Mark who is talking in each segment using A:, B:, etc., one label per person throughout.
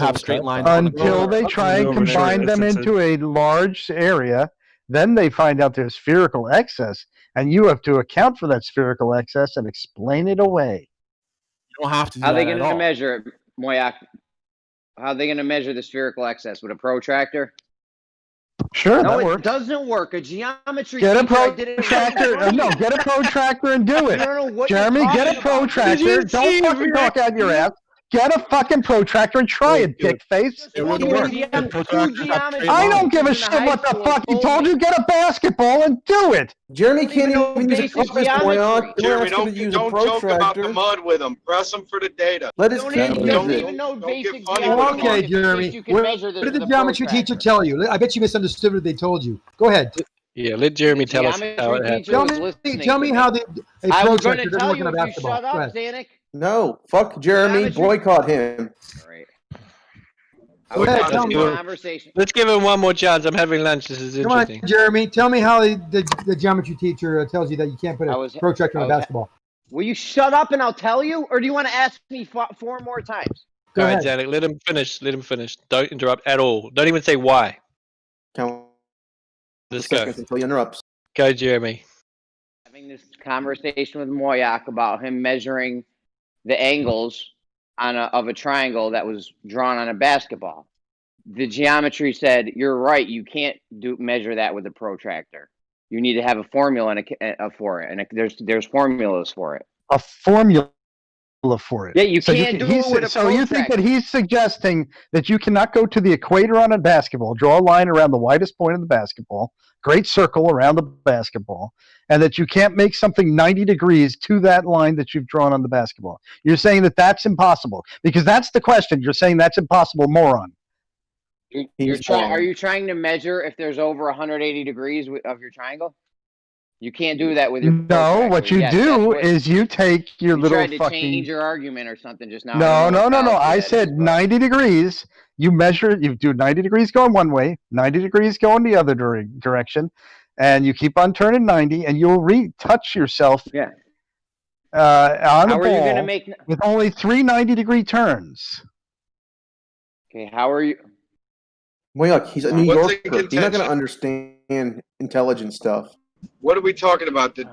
A: have straight lines
B: until they try and combine them into a large area. Then they find out there's spherical excess, and you have to account for that spherical excess and explain it away.
A: You don't have to do
C: How are
A: that
C: they
A: at
C: going to
A: all.
C: measure it, Moyak? How are they going to measure the spherical excess? With a protractor?
B: Sure,
C: No,
B: that
C: it
B: works.
C: doesn't work. A geometry
B: Get a
C: teacher, I did it
B: protractor. No, get a protractor and do it.
C: You don't know what
B: Jeremy,
C: you're
B: get a
C: talking about.
B: protractor. Don't fucking talk out your ass. Get a fucking protractor and try it, dick face.
A: It wouldn't work.
B: I don't give a shit what the fuck he told you. Get a basketball and do it.
D: Jeremy can't even use a
C: basic
D: compass,
C: geometry.
D: Moyak.
E: Jeremy,
D: Don't use a
E: don't joke about the
D: protractor.
E: mud with him. Press him for the data.
D: Let his
C: Don't
D: kid
C: even,
D: use
C: don't
D: it.
C: even know
E: Don't
C: basic
E: get funny
C: geometry.
E: with him.
F: Okay,
C: If
F: Jeremy.
C: you can
F: What
C: measure this
F: did the
C: with a
F: geometry
C: protractor.
F: teacher tell you? I bet you misunderstood what they told you. Go ahead.
G: Yeah, let Jeremy
C: The
G: tell us
C: geometry
G: how it happened.
C: teacher
F: Tell
C: was
F: me,
C: listening
F: tell
C: to
F: me
C: me.
F: how a
C: I was going
F: protractor
C: to
F: doesn't
C: tell
F: work
C: you
F: on a
C: if you
F: basketball.
C: shut
F: Go
C: up,
F: ahead.
C: Zanuck.
D: No, fuck Jeremy.
C: Geometry-
D: Boycott him.
C: All right.
F: Go ahead,
C: I
F: tell
C: was
F: me.
C: having a conversation.
G: Let's give him one more chance. I'm having lunch. This is
F: Come on,
G: interesting.
F: Jeremy. Tell me how the geometry teacher tells you that you can't put
C: I
F: a
C: was-
F: protractor on a
C: I was-
F: basketball.
C: Will you shut up and I'll tell you? Or do you want to ask me four more times?
F: Go
G: All right,
F: ahead.
G: Zanuck, let him finish. Let him finish. Don't interrupt at all. Don't even say why.
D: Count
G: Let's go.
D: seconds until he interrupts.
G: Go, Jeremy.
C: Having this conversation with Moyak about him measuring the angles of a triangle that was drawn on a basketball. The geometry said, you're right, you can't measure that with a protractor. You need to have a formula for it, and there's formulas for it.
B: A formula for it.
C: Yeah, you can't do it with a protractor.
B: So you think that he's suggesting that you cannot go to the equator on a basketball, draw a line around the widest point of the basketball, great circle around the basketball, and that you can't make something 90 degrees to that line that you've drawn on the basketball. You're saying that that's impossible, because that's the question. You're saying that's impossible, moron.
C: Are you trying to measure if there's over 180 degrees of your triangle? You can't do that with your
B: No, what you do is you take your little
C: tried to
B: fucking...
C: change your argument or something just now.
B: No. I said 90 degrees. You measure, you do 90 degrees going one way, 90 degrees going the other direction, and you keep on turning 90, and you'll retouch yourself
C: on
B: the
C: ball
B: are you gonna make... with only 3 90-degree turns.
C: Okay, how are you...
D: Moyak, he's a New Yorker. He's not going to understand intelligent stuff.
E: What are we talking about? The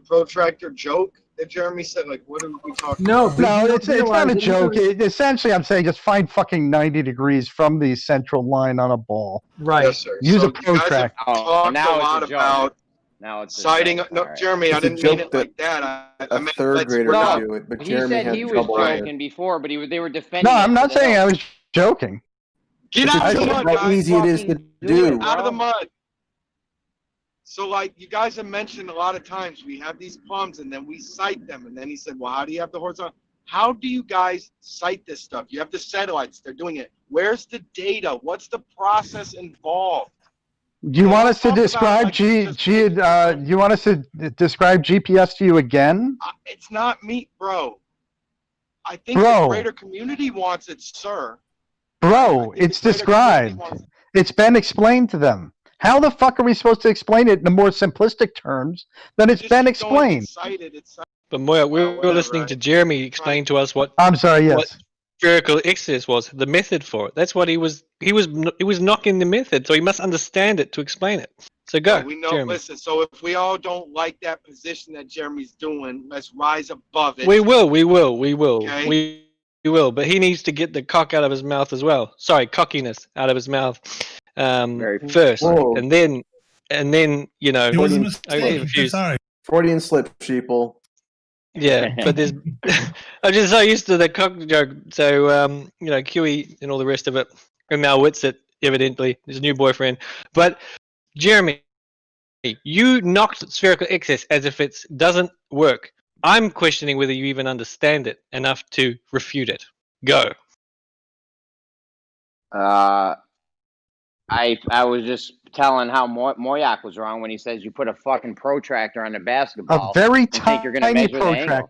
E: protractor joke that Jeremy said? Like, what are we talking about?
B: No, it's not a joke. Essentially, I'm saying just find fucking 90 degrees from the central line on a ball.
F: Right.
E: Yes, sir.
B: Use
E: so
B: a protractor.
E: Talked a lot about
C: now it's
E: citing. No,
C: right.
E: Jeremy, I didn't mean it like that. I meant
D: third grader would do it, but Jeremy
C: said
D: had
C: he was
D: trouble with
C: joking
D: it.
C: before, but they were defending.
B: No, I'm not saying I was joking.
E: Get out of the mud,
D: how
E: guys.
D: easy it is to do.
E: Out of the mud. So, like, you guys have mentioned a lot of times, we have these plums and then we cite them. And then he said, well, how do you have the horizontal? How do you guys cite this stuff? You have the satellites. They're doing it. Where's the data? What's the process involved?
B: Do you want us to describe you want us to describe GPS to you again?
E: It's not me, bro. I think the greater community wants it, sir.
B: Bro, it's described. It's been explained to them. How the fuck are we supposed to explain it in the more simplistic terms than it's been explained?
G: But Moya, we were listening to Jeremy explain to us what.
B: I'm sorry. Yes.
G: What spherical excess was, the method for it. That's what he was knocking the method, so he must understand it to explain it. So go,
E: we know.
G: Jeremy.
E: Listen, so if we all don't like that position that Jeremy's doing, let's rise above it.
G: We will.
E: Okay?
G: We will, but he needs to get the cock out of his mouth as well. Sorry, cockiness out of his mouth first, and then you know.
H: It was a mistake. Sorry.
D: Freudian slip, sheeple.
G: Yeah, but there's. I'm just so used to the cock joke. So you know, QE and all the rest of it, and now Whitsitt evidently his new boyfriend. But Jeremy, you knocked spherical excess as if it doesn't work. I'm questioning whether you even understand it enough to refute it. Go.
C: I was just telling how Moyak was wrong when he says you put a fucking protractor on a basketball.
B: A very
C: tiny
B: protractor.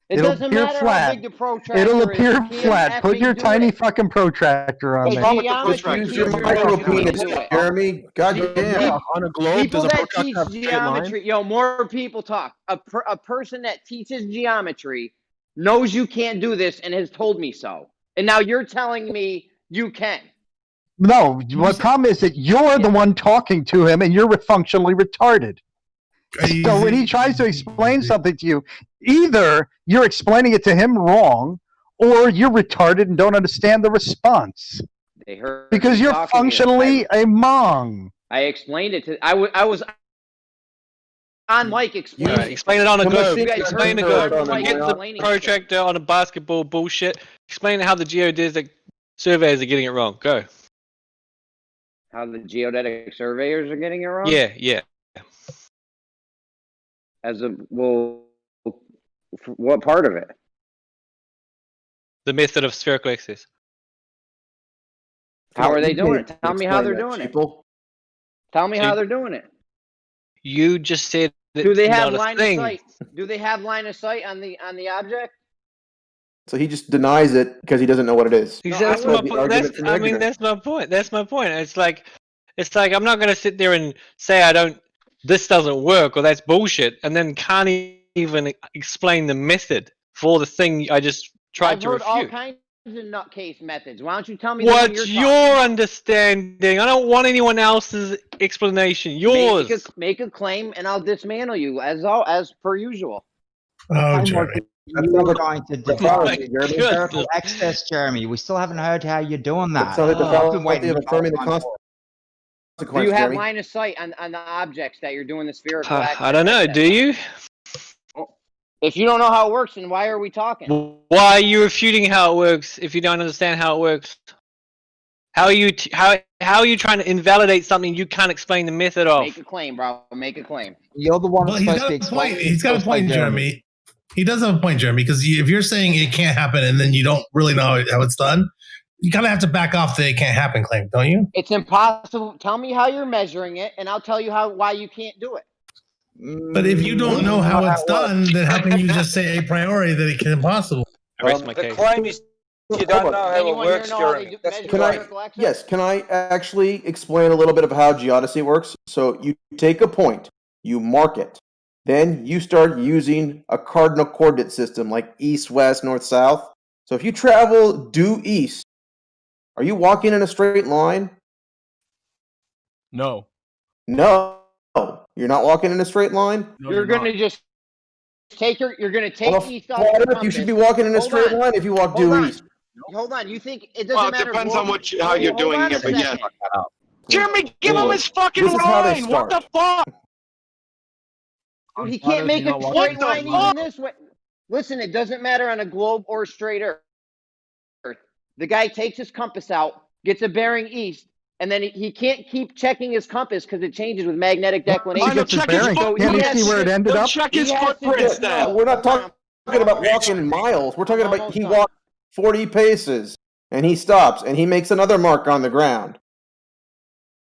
C: It doesn't matter
B: flat.
C: how big the protractor
B: It'll
C: is.
B: appear flat. Put your tiny fucking protractor on there.
D: Use your micro penis, Jeremy. Goddamn.
A: On a globe,
C: People
A: does a
C: that
A: protractor
C: teach
A: have a straight
C: geometry,
A: line?
C: more people talk. A person that teaches geometry knows you can't do this and has told me so. And now you're telling me you can.
B: No, the problem is that you're the one talking to him, and you're functionally retarded. So when he tries to explain something to you, either you're explaining it to him wrong, or you're retarded and don't understand the response.
C: They heard
B: Because
C: me
B: you're
C: talking to you.
B: functionally a Hmong.
C: I explained it to. I was on mic explaining.
G: Alright, explain it on a
D: Come
G: globe.
D: on,
G: Explain the
D: heard
G: globe.
D: it on the
G: Forget the
C: explaining it.
G: protractor on a basketball bullshit. Explain how the geodesic surveyors are getting it wrong. Go.
C: How the geodetic surveyors are getting it wrong?
G: Yeah.
C: What part of it?
G: The method of spherical axis.
C: How are they
D: You
C: doing
D: can't
C: it? Tell me how they're
D: explain
C: doing it.
D: that,
C: Tell me
G: See-
C: how they're doing it.
G: You just said it's
C: Do they have
G: not a
C: line
G: thing.
C: of sight? Do they have line of sight on the object?
D: So he just denies it because he doesn't know what it is.
C: No,
G: That's
C: I
G: my
C: would-
G: point. That's my point. That's my point. It's like I'm not gonna sit there and say this doesn't work or that's bullshit, and then can't even explain the method for the thing I just tried
C: I've
G: to
C: heard all
G: refute.
C: kinds of nutcase methods. Why don't you tell me the one
G: What's
C: you're
G: your understanding? I don't want anyone else's explanation. Yours.
C: Make a claim and I'll dismantle you as per usual.
H: Oh, Jeremy.
I: You were going to
G: Oh my
I: define
G: goodness.
I: spherical access, Jeremy. We still haven't heard how you're doing that.
D: It's not like the
I: I've been
D: fallacy
I: waiting
D: of affirming the
I: on-
D: consequence,
C: Do you have
D: Jeremy.
C: line of sight on the objects that you're doing the spherical access?
G: I don't know. Do you?
C: If you don't know how it works, then why are we talking?
G: Why are you refuting how it works if you don't understand how it works? How are you trying to invalidate something you can't explain the method of?
C: Make a claim, bro. Make a claim.
I: You're the one
H: Well,
I: that's
H: he's
I: supposed to
H: got a point.
I: explain.
H: He's got a point, Jeremy. He does have a point, Jeremy, because if you're saying it can't happen and then you don't really know how it's done, you kind of have to back off the it can't happen claim, don't you?
C: It's impossible. Tell me how you're measuring it, and I'll tell you why you can't do it.
H: But if you don't know how it's done, then how can you just say a priori that it can impossible?
G: I rest my
J: The
G: case.
J: claim is you don't know how it
C: Anyone here
J: works,
C: know how they
J: Jeremy.
C: do-
J: That's
C: measure
J: the
D: Can I-
J: claim.
C: spherical access?
D: Yes, can I actually explain a little bit of how geodesy works? So you take a point, you mark it, then you start using a cardinal coordinate system like east, west, north, south. So if you travel due east, are you walking in a straight line?
A: No.
D: No, you're not walking in a straight line.
A: No,
C: You're
A: not.
C: gonna just you're gonna
D: On
C: take
D: a
C: east off
D: flat
C: the
D: Earth, you
C: compass.
D: should be walking in a
C: Hold
D: straight
C: on.
D: line if you walk
C: Hold
D: due
C: on.
D: east.
C: Hold on. You think it doesn't
E: Well, it
C: matter?
E: depends on how you're
C: Hold
E: doing
C: on a
E: it, but yeah.
C: second.
E: Jeremy, give him his fucking
D: This is how they
E: line. What the
D: start.
E: fuck?
C: Dude, he
A: On flat
C: can't
A: Earth,
C: make
A: you're
C: a
A: not
C: straight
A: walking
C: line even this way. Listen, it doesn't matter on a globe or straight Earth. The guy takes his compass out, gets a bearing east, and then he can't keep checking his compass because it changes with magnetic declination.
E: I know,
B: Gets his
E: check his
B: bearings.
E: foot.
B: Can't he
E: Yes.
B: see where it ended
E: He'll
B: up?
E: check his
C: He has to
E: footprints
C: just know.
E: then.
D: We're not
C: Hold on.
D: talking about walking in miles. We're talking about
C: Almost
D: he
C: done.
D: walked 40 paces and he stops and he makes another mark on the ground.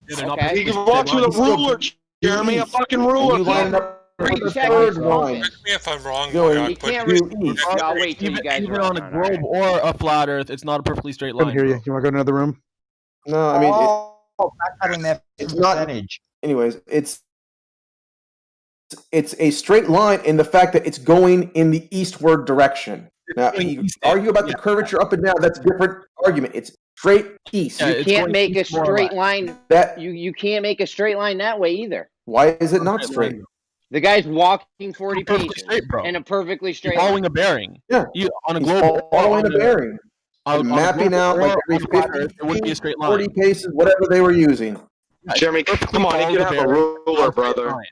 A: Yeah, they're not
C: Okay.
E: He
A: perfectly
E: walks
A: straight
E: with a
A: lines.
E: ruler, Jeremy, a
D: east.
E: fucking
D: And
E: ruler.
D: you line it up with the
C: Recheck
D: third
C: his
D: line.
C: compass.
K: Correct me if I'm wrong,
D: Going
K: Moyak,
C: He
K: but
C: can't
D: due east.
C: I'll wait till you guys
A: Even
C: are
A: on a
C: done,
A: globe
C: all right?
A: or a flat Earth, it's not a perfectly straight
B: Couldn't
A: line.
B: hear you.
A: bro.
B: You want to go to another room?
D: No, I mean,
I: backpedaling their
D: it's not-
I: percentage.
D: anyways, it's a straight line in the fact that it's going in the eastward direction. Now,
A: going
D: you
A: east,
D: argue about the curvature up and down. That's a different argument. It's straight east.
A: Yeah,
C: You
A: it's
C: can't
A: going
C: make a
A: east more or
C: straight
A: less.
C: line.
D: That
C: You can't make a straight line that way either.
D: why is it not straight?
C: The guy's walking 40
A: Perfectly
C: paces
A: straight, bro.
C: in a perfectly
A: You're
C: straight
A: following
C: line.
A: a bearing.
D: Yeah.
A: You on a
D: He's
A: globe or
D: following
A: on
D: a bearing.
A: on
D: And
A: a
D: mapping
A: globe
D: out
A: or
D: like
A: on
D: every
A: a flat
D: 50
A: Earth, it wouldn't be a straight line.
D: 40 paces, whatever they were using.
A: Yeah,
E: Jeremy,
A: perfectly
E: come on,
A: follow
E: you could
A: the
E: have a
A: bearing,
E: ruler,
A: not a straight
E: brother.
A: line.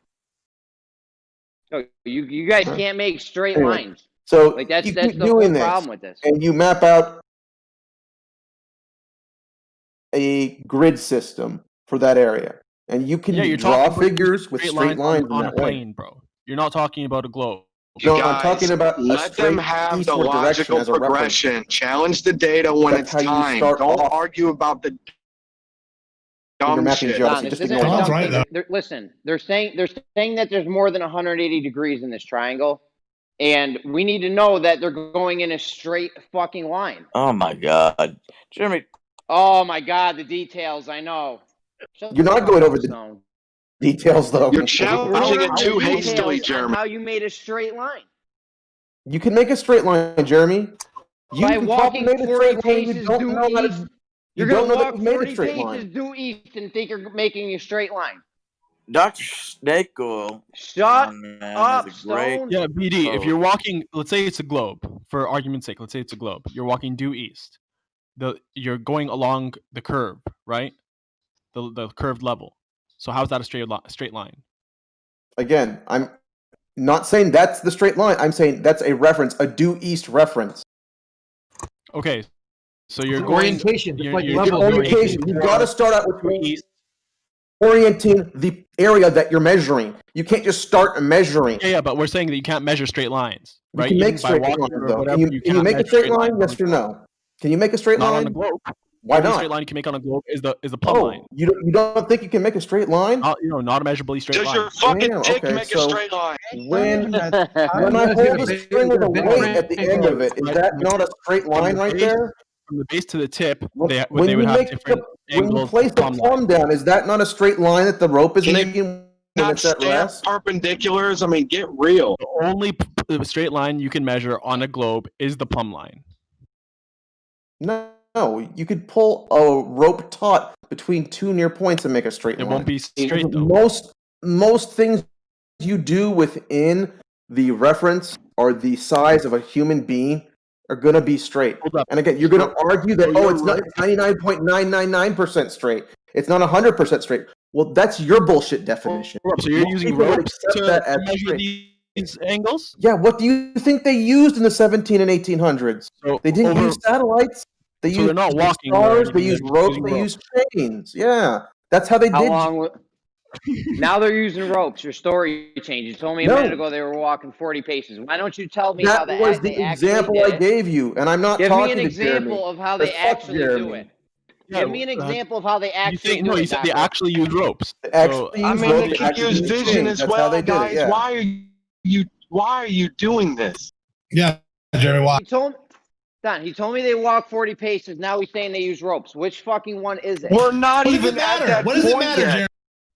C: No, you guys can't make straight
D: Anyway.
C: lines.
D: So
C: Like that's
D: you
C: that's
D: keep
C: the whole
D: doing this,
C: problem with this.
D: and you map out a grid system for that area, and you can
A: Yeah, you're
D: draw
A: talking about
D: figures with straight lines in
A: on a
D: that way.
A: plane, bro. You're not talking about a globe.
E: You
D: No,
E: guys,
D: I'm talking about a
E: let them
D: straight
E: have the
D: eastward direction
E: logical
D: as a reference.
E: progression. Challenge the data when
D: That's
E: it's
D: how you
E: time.
D: start
E: Don't
D: off
E: argue about the
D: when you're
E: dumb
D: mapping
E: shit.
D: geodesy.
C: Don, this
D: Just
C: isn't
D: ignore
C: a
D: it.
H: Don's
C: dumb
H: right,
C: thing. Listen, they're saying that there's more than 180 degrees in this triangle, and we need to know that they're going in a straight fucking line.
J: Oh my God, Jeremy.
C: Oh my God, the details! I know. Shut
D: You're
C: the
D: not
C: fuck
D: going
C: up,
D: over the
C: Stone.
D: details, though.
E: You're
C: We're
E: challenging
C: going
E: it
C: over
E: too
C: the
E: hastily,
C: details on
E: Jeremy.
C: how you made a straight line.
D: You can make a straight line, Jeremy.
C: By
D: can
C: walking
D: probably make a
C: 40
D: straight line,
C: paces
D: you don't
C: due
D: know how
C: east,
D: to.
C: you're
D: You don't
C: gonna
D: know that
C: walk
D: you made a
C: 40
D: straight
C: paces
D: line.
C: due east and think you're making a straight line.
J: Dr. Spherical,
C: Shut
J: man,
C: up,
J: is a great.
C: Stone.
A: Yeah, BD. If
J: Oh.
A: you're walking, let's say it's a globe. For argument's sake, let's say it's a globe. You're walking due east. You're going along the curve, right? The curved level. So how's that a straight line?
D: Again, I'm not saying that's the straight line. I'm saying that's a reference, a due east reference.
A: Okay, so you're
F: It's an
A: going.
F: orientation. It's
A: You're,
F: like
A: you're
F: levels.
A: going
D: Orientation. You've got to start out with
A: due east.
D: orienting the area that you're measuring. You can't just start measuring.
A: Yeah, but we're saying that you can't measure straight lines,
D: You
A: right?
D: can
A: Even
D: make
A: by
D: straight
A: walking
D: lines,
A: or
D: though.
A: whatever,
D: Can you
A: can't
D: make a
A: measure
D: straight line?
A: lines on
D: Yes
A: a
D: or
A: globe.
D: no? Can you make a straight
A: Not
D: line?
A: on a globe.
D: Why
A: Only
D: not?
A: straight line you can make on a globe is the plumb line.
D: You don't think you can make a straight line?
A: Not a measurably straight
E: Does
A: line.
E: your fucking
D: Damn,
E: dick
D: okay,
E: make a
D: so
E: straight line?
D: when
F: Time
D: I
F: does
D: hold
F: get
D: a
F: big-
D: string with a
F: big
D: weight at the end of it, is that not a straight line right there?
A: From the base to the tip,
D: When
A: they
D: you
A: would have
D: make
A: different
D: when you
A: angles.
D: place the
A: plumb line.
D: plumb down, is that not a straight line that the rope is
E: Can you
D: making when
E: Not
D: it's at
E: stand
D: rest?
E: perpendiculars. I mean, get real.
A: The only straight line you can measure on a globe is the plumb line.
D: No, you could pull a rope taut between two near points and make a straight
A: It
D: line.
A: won't be straight though.
D: Most things you do within the reference or the size of a human being are going to be straight.
A: Hold up.
D: And again, you're going to argue that
A: So
D: it's not 99.999% straight. It's not 100% straight. Well, that's your bullshit definition.
A: Hold up. So you're
D: Most
A: using
D: people would
A: ropes
D: accept
A: to
D: that as
A: measure
D: straight.
A: these angles?
D: Yeah, what do you think they used in the 17 and 1800s?
A: So
D: They didn't use satellites. They
A: So
D: used
A: they're not walking or
D: stars. They
A: anything,
D: used
A: they're
D: ropes.
A: using
D: They
A: ropes.
D: used chains. Yeah, that's how they
C: How
D: did.
C: long? Now they're using ropes. Your story changed. You told me a
D: No.
C: minute ago they were walking 40 paces. Why don't you tell me how
D: That
C: they,
D: was
C: they
D: the
C: actually
D: example
C: did
D: I
C: it?
D: gave you, and I'm not
C: Give
D: talking
C: me an
D: to
C: example
D: Jeremy.
C: of how they
D: Fuck
C: actually do
D: Jeremy.
C: it.
A: Yeah,
C: Give me an example of how they actually do
A: no,
C: it,
A: you said they
C: Doctor.
A: actually use ropes.
D: They actually
E: I
D: use
E: mean,
D: ropes.
E: they
D: They
E: can
D: actually
E: use
D: use
E: vision
D: chains.
E: as
D: That's how
E: well,
D: they did
E: guys.
D: it. Yeah.
E: Why are you doing this?
H: Yeah, Jeremy, why?
C: He told me they walk 40 paces. Now he's saying they use ropes. Which fucking one is it?
E: We're not
H: What does it
E: even at
H: matter?
E: that
H: What does it
E: point
H: matter,
E: yet.
H: Jeremy?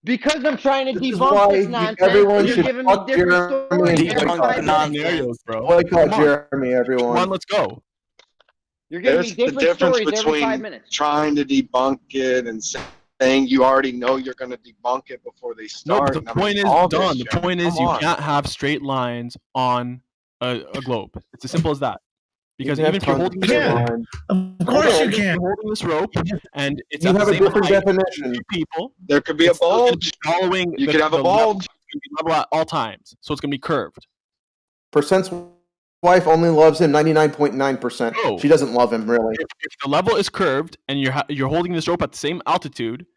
C: Because I'm trying to
D: This is
C: debunk
D: why
C: this nonsense.
D: everyone
C: and you're
D: should
C: giving me
D: fuck
C: different
D: Jeremy
C: stories
D: and
C: every
J: debunk
C: 5
J: the
C: minutes.
J: nonsense.
A: Scenarios, bro.
D: Boycott
A: Come on.
D: Jeremy, everyone.
A: Come on, let's go.
C: You're giving me
E: There's the
C: different
E: difference
C: stories every 5
E: between
C: minutes.
E: trying to debunk it and saying you already know you're going to debunk it before they
A: No,
E: start.
A: but the
E: I mean,
A: point is,
E: all this,
A: Don, the
E: Jeremy,
A: point is
E: come
A: you
E: on.
A: can't have straight lines on a globe. It's as simple as that. Because
D: You can
A: even
D: have
A: if you're
D: tons
A: holding
D: of
A: this
H: Yeah.
A: rope,
D: lines.
H: Of course you
A: you're
H: can.
A: holding this rope, and it's
D: You
A: at
D: have
A: the
D: a
A: same
D: different
A: height,
D: definition.
A: two people,
E: There could be a
A: it's still gonna
E: bulge.
A: be following
E: You
A: the,
E: could have a
A: the level,
E: bulge.
A: it's gonna be level at all times, so it's gonna be curved.
D: Percent's wife only loves him 99.9%.
A: No.
D: She doesn't love him, really.
A: If the level is curved and you're holding this rope at the same altitude,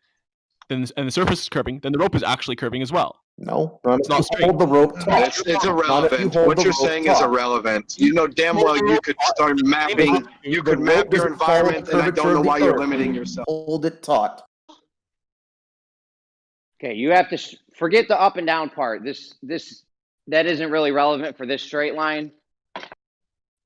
A: and the surface is curving, then the rope is actually curving as well.
D: No, not
A: It's
D: if
A: not
D: you
A: straight.
D: hold the rope taut.
E: It's
D: Not if you
E: irrelevant.
D: hold
E: What
D: the
E: you're
D: rope
E: saying is
D: taut.
E: irrelevant. You know damn well you could start mapping. You
D: The
E: could
D: rope
E: map your
D: doesn't follow the
E: environment, and I
D: curvature
E: don't know
D: of the
E: why you're
D: earth.
E: limiting yourself.
D: Hold it taut.
C: Okay, you have to forget the up and down part. That isn't really relevant for this straight line.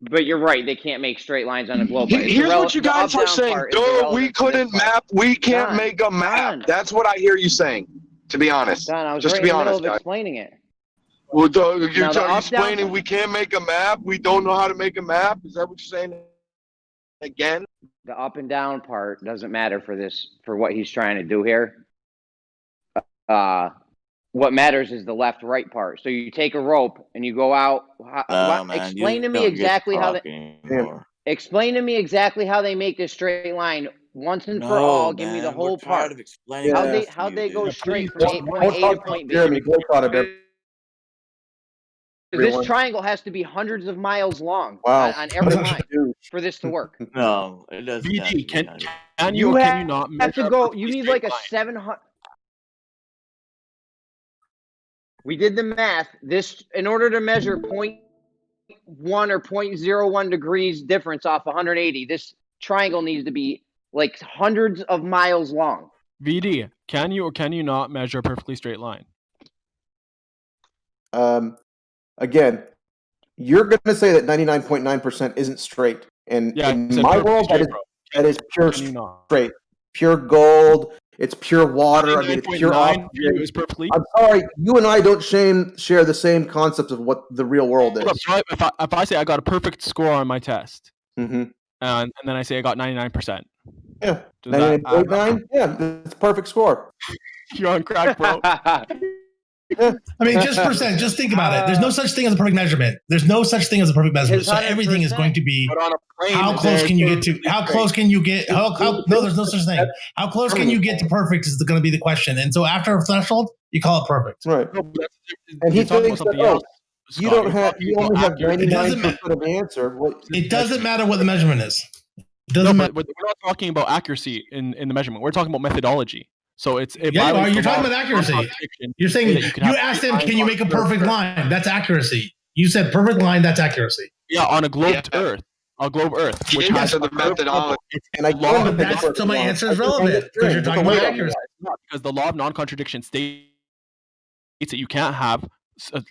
C: But you're right; they can't make straight lines on a globe. But it's
E: Here's what you
C: the
E: guys are
C: up-down
E: saying.
C: part is
E: Duh,
C: irrelevant
E: we
C: for this
E: couldn't
C: part.
E: map. We can't
C: Don,
E: make a map.
C: Don.
E: That's what I hear you saying. To be honest,
C: Don, I was
E: just
C: right
E: to be
C: in the middle
E: honest,
C: of
E: guys.
C: explaining it.
E: Well,
C: Now,
E: you're
C: the up-down
E: explaining
C: part-
E: we can't make a map. We don't know how to make a map. Is that what you're saying? Again,
C: The up and down part doesn't matter for what he's trying to do here. What matters is the left-right part. So you take a rope and you go out.
J: No, man,
C: Explain
J: you
C: to me
J: don't get
C: exactly
J: to
C: how
J: talk
C: they.
J: anymore.
C: Explain to me exactly how they make this straight line once and for all. Give me the whole
J: we're tired
C: part.
J: of explaining
C: How
J: this
C: they
J: to you,
C: go
J: dude.
C: straight from
A: Don't
C: point A to point B.
D: Jeremy, boycott it.
C: This
D: everyone.
C: triangle has to be hundreds of miles long
D: Wow.
C: on every
H: What is
C: line
D: Dude.
C: for this to work.
J: No, it doesn't. have to
A: VD,
J: be
A: can
J: 100.
A: you or can you not
C: have
A: measure
C: to
A: a
C: go.
A: perfectly
C: You need
A: straight
C: like a
A: line?
C: 700. We did the math. This, in order to measure 0.1 or 0.01 degrees difference off 180, this triangle needs to be like hundreds of miles long.
A: VD, can you or can you not measure a perfectly straight line?
D: Again, you're going to say that 99.9% isn't straight. And
A: Yeah,
D: in
A: I said
D: my
A: perfectly
D: world,
A: straight, bro.
D: that is pure
A: Can you not?
D: straight. Pure gold. It's pure water. I mean, it's pure
A: 99.9 for you
D: oxygen.
A: is perfectly.
D: I'm sorry, you and I don't share the same concept of what the real world
A: Hold up,
D: is.
A: so if I say I got a perfect score on my test, and then I say I got 99%.
D: Yeah,
A: Does that
D: 99.9. Yeah, that's a perfect score.
A: You're on crack, bro.
H: I mean, just percent. Just think about it. There's no such thing as a perfect measurement. There's no such thing as a perfect measurement. So everything is going to be
A: But on a plane,
H: how close can you get to? How close can you get? No, there's no such thing. How close can you get to perfect is going to be the question. And so after a threshold, you call it perfect.
D: Right. And he thinks that, you don't have. You only have 99% of the answer.
H: It doesn't matter what the measurement is. It doesn't matter.
A: We're not talking about accuracy in the measurement. We're talking about methodology. So it's
H: you're talking about accuracy. You're saying you asked him, can you make a perfect line? That's accuracy. You said perfect line. That's accuracy.
A: Yeah, on a globed Earth. A globe Earth, which has
E: the methodology.
D: And I
H: so my answer is relevant because you're talking about accuracy.
A: Because the law of non-contradiction states that you can't have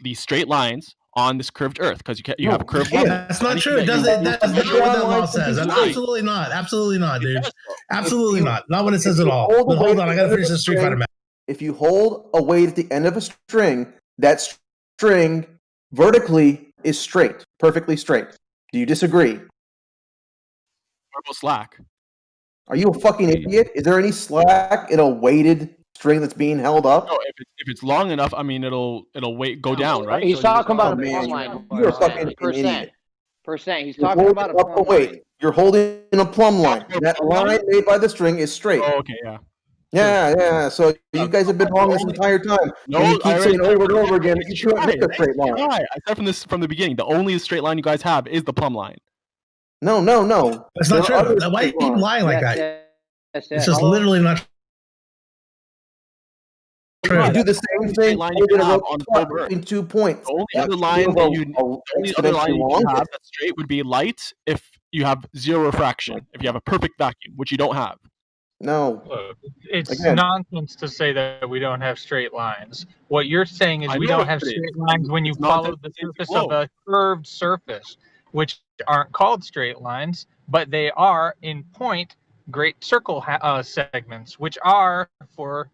A: these straight lines on this curved Earth because you have a curved line.
H: That's not true. That's not what that law says. Absolutely not. Absolutely not, dude. Absolutely not. Not what it says at all. But hold on, I gotta finish the Street Fighter match.
D: If you hold a weight at the end of a string, that string vertically is straight, perfectly straight. Do you disagree?
A: What about slack?
D: Are you a fucking idiot? Is there any slack in a weighted string that's being held up?
A: No, if it's long enough, I mean, it'll go down, right?
C: He's talking about a
D: man,
C: plumb line.
D: You're a fucking idiot.
C: Percent. He's
D: You're
C: talking about a
D: holding up
C: plumb line.
D: weight. You're holding a plumb line. That line made by the string is straight.
A: Oh, okay, yeah.
D: Yeah. So you guys have been wrong this entire time.
A: No,
D: and you keep saying over and over again that you can't make a straight line.
A: I said from the beginning, the only straight line you guys have is the plumb line.
D: No.
H: That's not true. Why do you keep lying like that? It's just literally not true.
D: You do the same thing
A: line you have on the
D: between 2 points.
A: The only other line that you have that's straight would be light if you have zero refraction, if you have a perfect vacuum, which you don't have.
D: No.
K: Look, it's nonsense to say that we don't have straight lines. What you're saying is we don't have straight lines when you follow the surface of a curved surface, which aren't called straight lines, but they are in point great circle segments, which are, for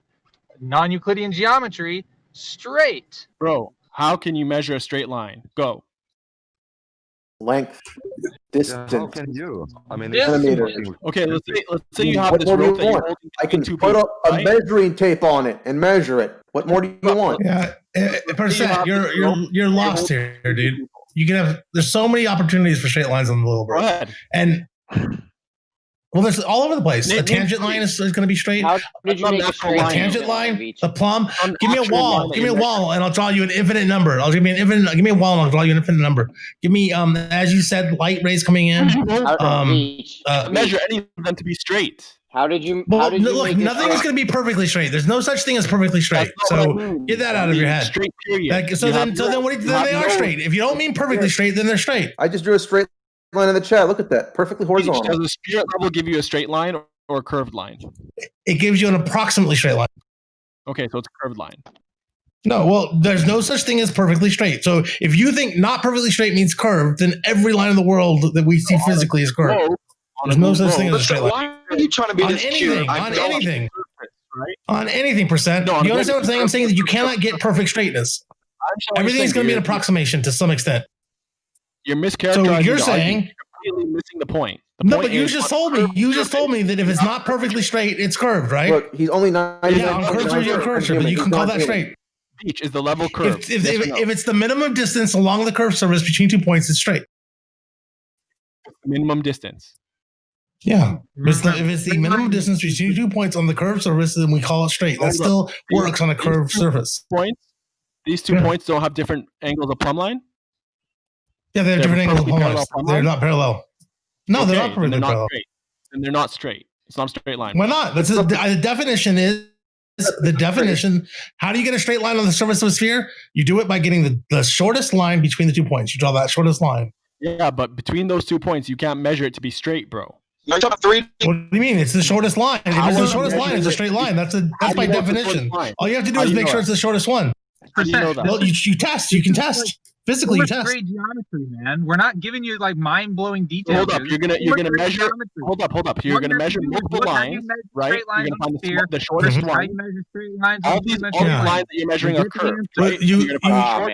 K: non-Euclidean geometry, straight.
A: Bro, how can you measure a straight line? Go.
D: Length. Distance.
L: How can you? I mean,
A: okay, let's say you have this rope that you're holding.
D: I can put a measuring tape on it and measure it. What more do you want?
H: Yeah, percent. You're lost here, dude. You can have. There's so many opportunities for straight lines on the little bird.
A: Go ahead.
H: And well, there's all over the place. A tangent line is going to be straight.
C: How did you make a straight line?
H: Tangent line, the plumb. Give me a wall. Give me a wall, and I'll draw you an infinite number. Give me a wall, and I'll draw you an infinite number. Give me, as you said, light rays coming in.
A: Measure any of them to be straight.
C: How did you?
H: Look, nothing is going to be perfectly straight. There's no such thing as perfectly straight. So get that out of your head.
A: Straight period.
H: So then they are straight. If you don't mean perfectly straight, then they're straight.
D: I just drew a straight line in the chat. Look at that, perfectly horizontal.
A: Does the spirit level give you a straight line or a curved line?
H: It gives you an approximately straight line.
A: Okay, so it's a curved line.
H: No, well, there's no such thing as perfectly straight. So if you think not perfectly straight means curved, then every line in the world that we see physically is curved. There's no such thing as a straight line.
E: Why are you trying to be this cute?
H: On anything, percent. Do you understand what I'm saying? I'm saying that you cannot get perfect straightness. Everything's going to be an approximation to some extent.
A: You're mischaracterizing.
H: So you're saying
A: you're completely missing the point.
H: No, but you just told me. You just told me that if it's not perfectly straight, it's curved, right?
D: Look, he's only 99%.
H: Yeah, on curvature, but you can call that straight.
A: Beach is the level curve.
H: If it's the minimum distance along the curved surface between 2 points, it's straight.
A: Minimum distance.
H: Yeah. If it's the minimum distance between 2 points on the curved surface, then we call it straight. That still works on a curved surface.
A: These 2 points don't have different angles of plumb line?
H: Yeah, they have different angles of plumb lines. They're not parallel. No, they're not parallel.
A: And they're not straight. It's not a straight line.
H: Why not? The definition is the definition. How do you get a straight line on the surface of a sphere? You do it by getting the shortest line between the 2 points. You draw that shortest line.
A: Yeah, but between those 2 points, you can't measure it to be straight, bro.
E: You're talking 3D.
H: What do you mean? It's the shortest line. If it's the shortest line, it's a straight line. That's by definition. All you have to do is make sure it's the shortest one.
A: How do you know that?
H: Well, you test. You can test. Physically, you test.
K: Great geometry, man. We're not giving you like mind-blowing details.
A: Hold up. You're gonna measure. Hold up. You're gonna measure multiple lines, right? You're gonna find the shortest one. All these lines that you're measuring are curved. Right?
H: You draw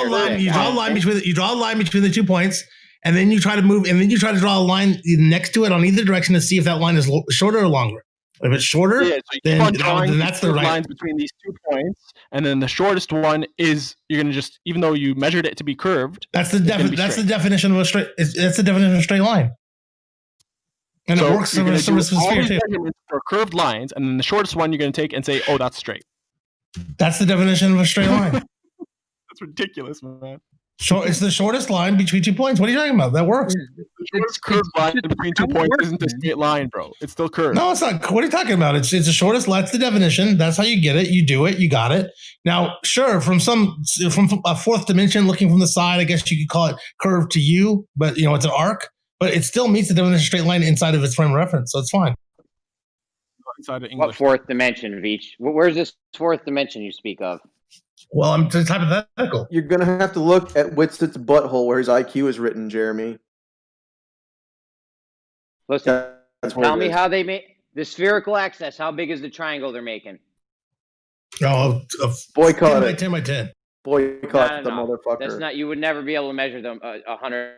H: a line between the 2 points, and then you try to move, and then you try to draw a line next to it on either direction to see if that line is shorter or longer. If it's shorter,
A: so you
H: then,
A: keep on drawing
H: then that's the right
A: lines between these 2 points, and then the shortest one is you're gonna just, even though you measured it to be curved,
H: that's the definition of a straight. That's the definition of a straight line. And so it works for sphere too.
A: For curved lines, and then the shortest one you're going to take and say, "Oh, that's straight."
H: That's the definition of a straight line.
A: That's ridiculous, man.
H: It's the shortest line between 2 points. What are you talking about? That works.
A: The shortest curved line between 2 points isn't a straight line, bro. It's still curved.
H: No, it's not. What are you talking about? It's the shortest. That's the definition. That's how you get it. You do it. You got it. Now, sure, from a fourth dimension, looking from the side, I guess you could call it curved to you, but it's an arc. But it still meets the definition of straight line inside of its frame of reference, so it's fine.
A: Inside of English.
C: What fourth dimension, Veach? Where's this fourth dimension you speak of?
H: Well, I'm just hypothetical.
D: You're going to have to look at Whitsitt's butthole where his IQ is written, Jeremy.
C: Listen, tell me how they make the spherical axis. How big is the triangle they're making?
H: Oh,
D: boycott
H: 10 by 10.
D: Boycott the motherfucker.
C: That's not. You would never be able to measure them 100.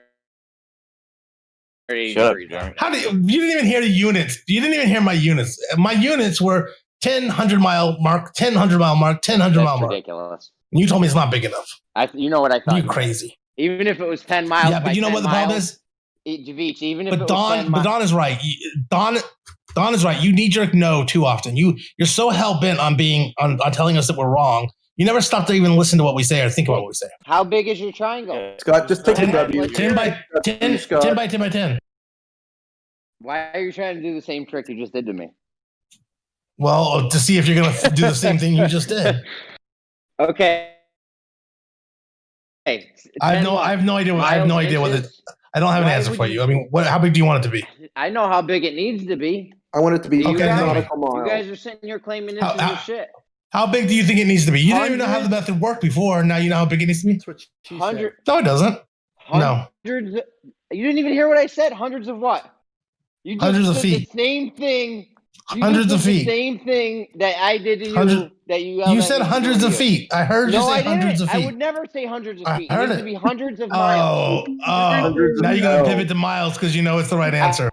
J: Shut up,
H: How did you didn't even hear the units? You didn't even hear my units. My units were 10 100-mile mark, 10 100-mile mark, 10 100-mile mark.
C: Ridiculous.
H: And you told me it's not big enough.
C: You know what I thought?
H: You crazy.
C: Even if it was 10 miles.
H: Yeah, but you know what the problem is?
C: Javic, even if
H: but Don is right. Don is right. You knee jerk no too often. You're so hell bent on on telling us that we're wrong. You never stop to even listen to what we say or think about what we say.
C: How big is your triangle?
D: Scott, just take
H: 10
D: W.
H: 10 by 10, 10 by 10 by 10.
C: Why are you trying to do the same trick you just did to me?
H: Well, to see if you're going to do the same thing you just did.
C: Okay.
H: Hey, I have no idea what I don't have an answer for you. I mean, how big do you want it to be?
C: I know how big it needs to be.
D: I want it to be
C: you guys are sitting here claiming this is shit.
H: How big do you think it needs to be? You didn't even know how the method worked before. Now you know how big it needs to be?
F: That's what she said.
H: No, it doesn't. No.
C: You didn't even hear what I said. Hundreds of what? You just
H: hundreds of feet.
C: The same thing.
H: Hundreds of feet.
C: The same thing that I did to you. That
H: you said hundreds of feet. I heard you say hundreds of feet.
C: I would never say hundreds of feet.
H: I heard
C: it needs to be hundreds of miles.
H: Now you're going to pivot to miles because you know it's the right answer.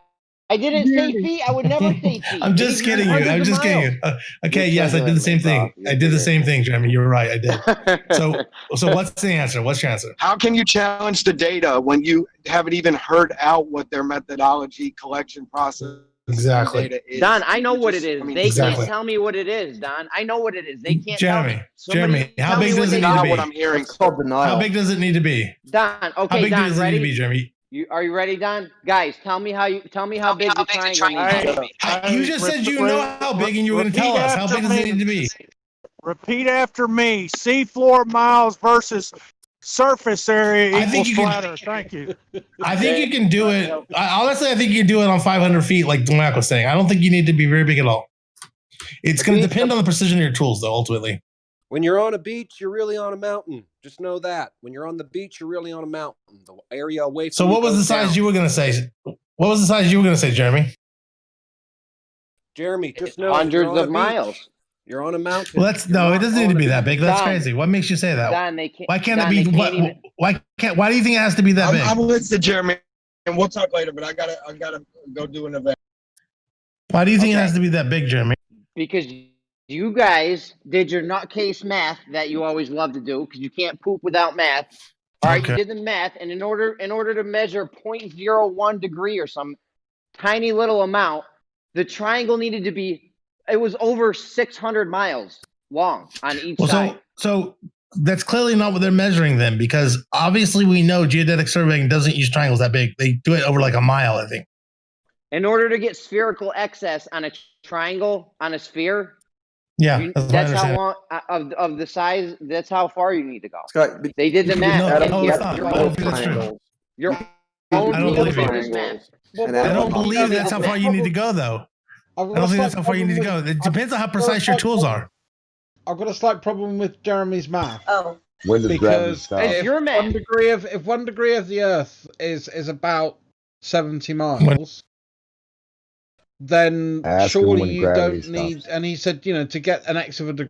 C: I didn't say feet. I would never say feet.
H: I'm just kidding you. I'm just kidding you. Okay, yes, I did the same thing. I did the same thing, Jeremy. You were right. I did. So what's the answer? What's your answer?
E: How can you challenge the data when you haven't even heard out what their methodology collection process
H: exactly
E: data is?
C: Don, I know what it is. They
H: exactly.
C: can't tell me what it is, Don. I know what it is. They can't
H: Jeremy,
C: tell me.
H: Jeremy, how big does it need to be?
E: What I'm hearing.
H: How big does it need to be?
C: Don, okay,
H: how big
C: Don,
H: does it
C: ready?
H: need to be, Jeremy?
C: Are you ready, Don? Guys, tell me how big the triangle needs to
H: be. You just said you know how big, and you were going to tell us how big does it need to be.
L: Repeat after me. Seafloor miles versus surface area equals flat Earth. Thank you.
H: I think you can do it. Honestly, I think you can do it on 500 feet, like Mac was saying. I don't think you need to be very big at all. It's going to depend on the precision of your tools, though, ultimately.
M: When you're on a beach, you're really on a mountain. Just know that. When you're on the beach, you're really on a mountain. The area away from
H: So what was the size you were going to say? What was the size you were going to say, Jeremy?
M: Jeremy, just know
C: hundreds of miles.
M: You're on a mountain.
H: Well, it doesn't need to be that big. That's crazy. What makes you say that?
C: Don, they can't,
H: why can't it be? Why do you think it has to be that big?
E: I'm listening, Jeremy, and we'll talk later. But I gotta go do an event.
H: Why do you think it has to be that big, Jeremy?
C: Because you guys did your nutcase math that you always love to do, because you can't poop without math. All right, you did the math, and in order to measure 0.01 degree or some tiny little amount, the triangle needed to be. It was over 600 miles long on each side.
H: So that's clearly not what they're measuring then, because obviously we know geodetic surveying doesn't use triangles that big. They do it over like a mile, I think.
C: In order to get spherical excess on a triangle, on a sphere,
H: that's
C: how long of the size. That's how far you need to go.
D: Scott,
C: they did the math.
H: I don't think that's true.
C: Your
H: own
C: I don't believe it.
H: I don't believe that's how far you need to go, though. I don't think that's how far you need to go. It depends on how precise your tools are.
N: I've got a slight problem with Jeremy's math.
O: Oh. When does gravity stop?
N: If 1 degree of the Earth is about 70 miles, then surely you don't need. And he said, to get an X of a degree.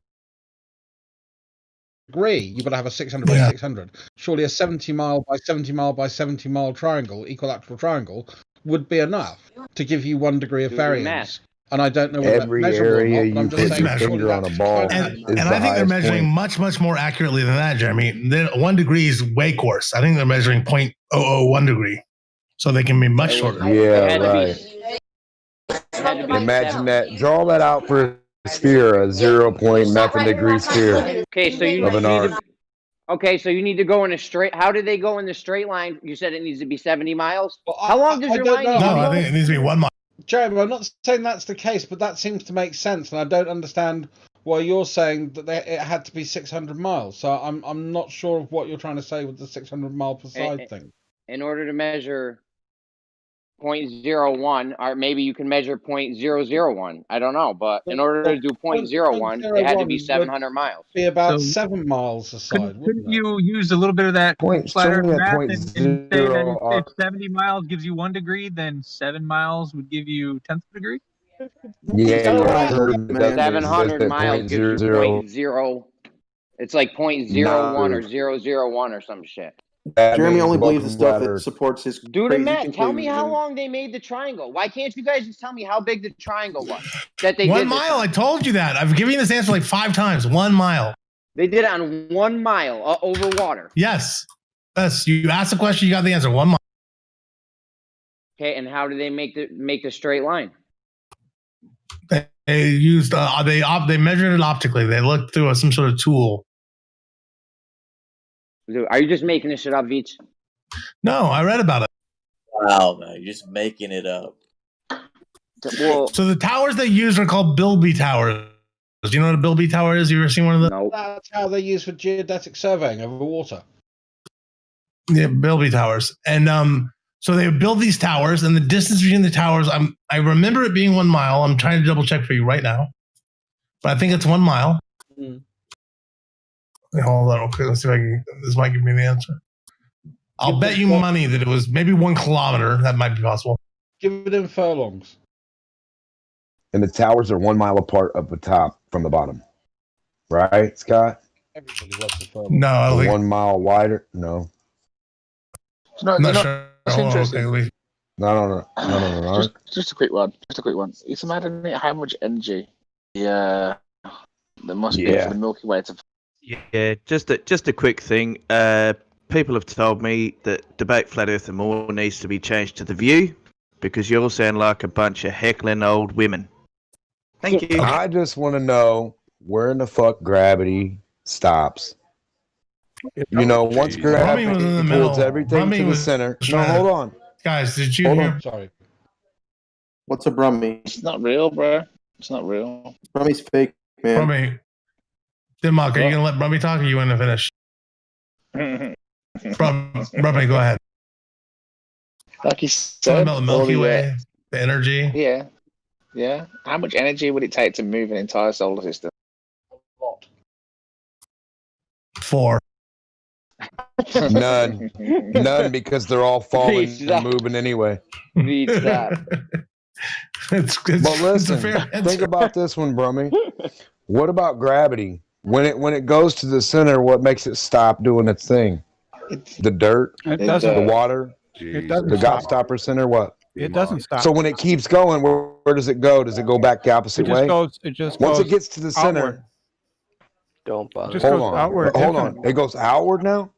N: agree you've got to have a 600 by 600. Surely a 70 mile by 70 mile by 70 mile triangle, equilateral triangle, would be enough to give you 1 degree of variance. And I don't know whether that's
O: Every
N: measurable or
O: area
N: not, but I'm
O: you
N: just
O: put
N: saying
O: your finger on a ball
H: And
O: is the
H: I think they're
O: highest
H: measuring
O: point.
H: much more accurately than that, Jeremy. 1 degree is way coarse. I think they're measuring 0.001 degree. So they can be much shorter.
O: Yeah, right. Imagine that. Draw that out for a sphere, a 0 point nothing degree sphere.
C: Okay, so you
O: of an
C: need
O: arc.
C: to. Okay, so you need to go in a straight. How do they go in the straight line? You said it needs to be 70 miles. How long does your line need to be?
H: No, I think it needs to be 1 mile.
N: Jeremy, I'm not saying that's the case, but that seems to make sense, and I don't understand why you're saying that it had to be 600 miles. So I'm not sure of what you're trying to say with the 600 mile per side thing.
C: In order to measure 0.01, or maybe you can measure 0.001. I don't know, but in order to do 0.01, it had to be 700 miles.
N: Be about 7 miles a side.
K: Couldn't you use a little bit of that flat earth math and say that if 70 miles gives you 1 degree, then 7 miles would give you 10th degree?
O: Yeah, you're right.
C: 700 miles gives you 0.0. It's like 0.01 or 001 or some shit.
D: Jeremy only believes the stuff that supports his
C: Dude,
D: crazy
C: Matt, tell me how
D: conclusions.
C: long they made the triangle. Why can't you guys just tell me how big the triangle was that they
H: 1
C: did?
H: mile. I told you that. I've given you this answer like 5 times. 1 mile.
C: They did it on 1 mile over water.
H: Yes. Yes. You asked the question, you got the answer. 1 mile.
C: Okay, and how do they make the straight line?
H: They used they measured it optically. They looked through some sort of tool.
C: Dude, are you just making this shit up, Veach?
H: No, I read about it.
J: Wow, man, you're just making it up.
C: Well,
H: so the towers they use are called Bilby towers. Do you know what a Bilby tower is? You ever seen one of those?
C: No.
N: That's how they use for geodetic surveying over water.
H: Yeah, Bilby towers. And so they build these towers, and the distance between the towers, I remember it being 1 mile. I'm trying to double check for you right now, but I think it's 1 mile. Hold on, okay. Let's see if this might give me the answer. I'll bet you money that it was maybe 1 kilometer. That might be possible.
N: Give it in furlongs.
O: And the towers are 1 mile apart at the top from the bottom. Right, Scott?
N: Everybody loves the furlong.
H: No, I don't think
O: 1 mile wider. No.
H: I'm not sure.
P: It's interesting.
O: Okay, no.
P: Just a quick one. It's imagine how much energy there must be for the Milky Way to.
Q: Yeah, just a quick thing. People have told me that debate flat Earth and more needs to be changed to The View because you all sound like a bunch of heckling old women. Thank you.
O: I just want to know where in the fuck gravity stops. You know, once gravity pulls everything to the center. No, hold on.
H: Guys, did you hear?
N: Sorry.
D: What's a Brummy?
P: It's not real, bro. It's not real.
D: Brummy's fake, man.
H: Brummy. Denmark, are you going to let Brummy talk or you want to finish? Brummy, go ahead.
P: Like you
H: Something
P: said,
H: about the Milky Way, the energy.
P: Yeah. How much energy would it take to move an entire solar system?
N: A lot.
H: 4.
O: None, because they're all falling and moving anyway. But listen, think about this one, Brummy. What about gravity? When it goes to the center, what makes it stop doing its thing? The dirt, the water, the Gobstopper center. What?
R: It doesn't stop.
O: So when it keeps going, where does it go? Does it go back the opposite way? Once it gets to the center.
R: Outward.
S: Don't bother.
O: Hold on. It goes outward now?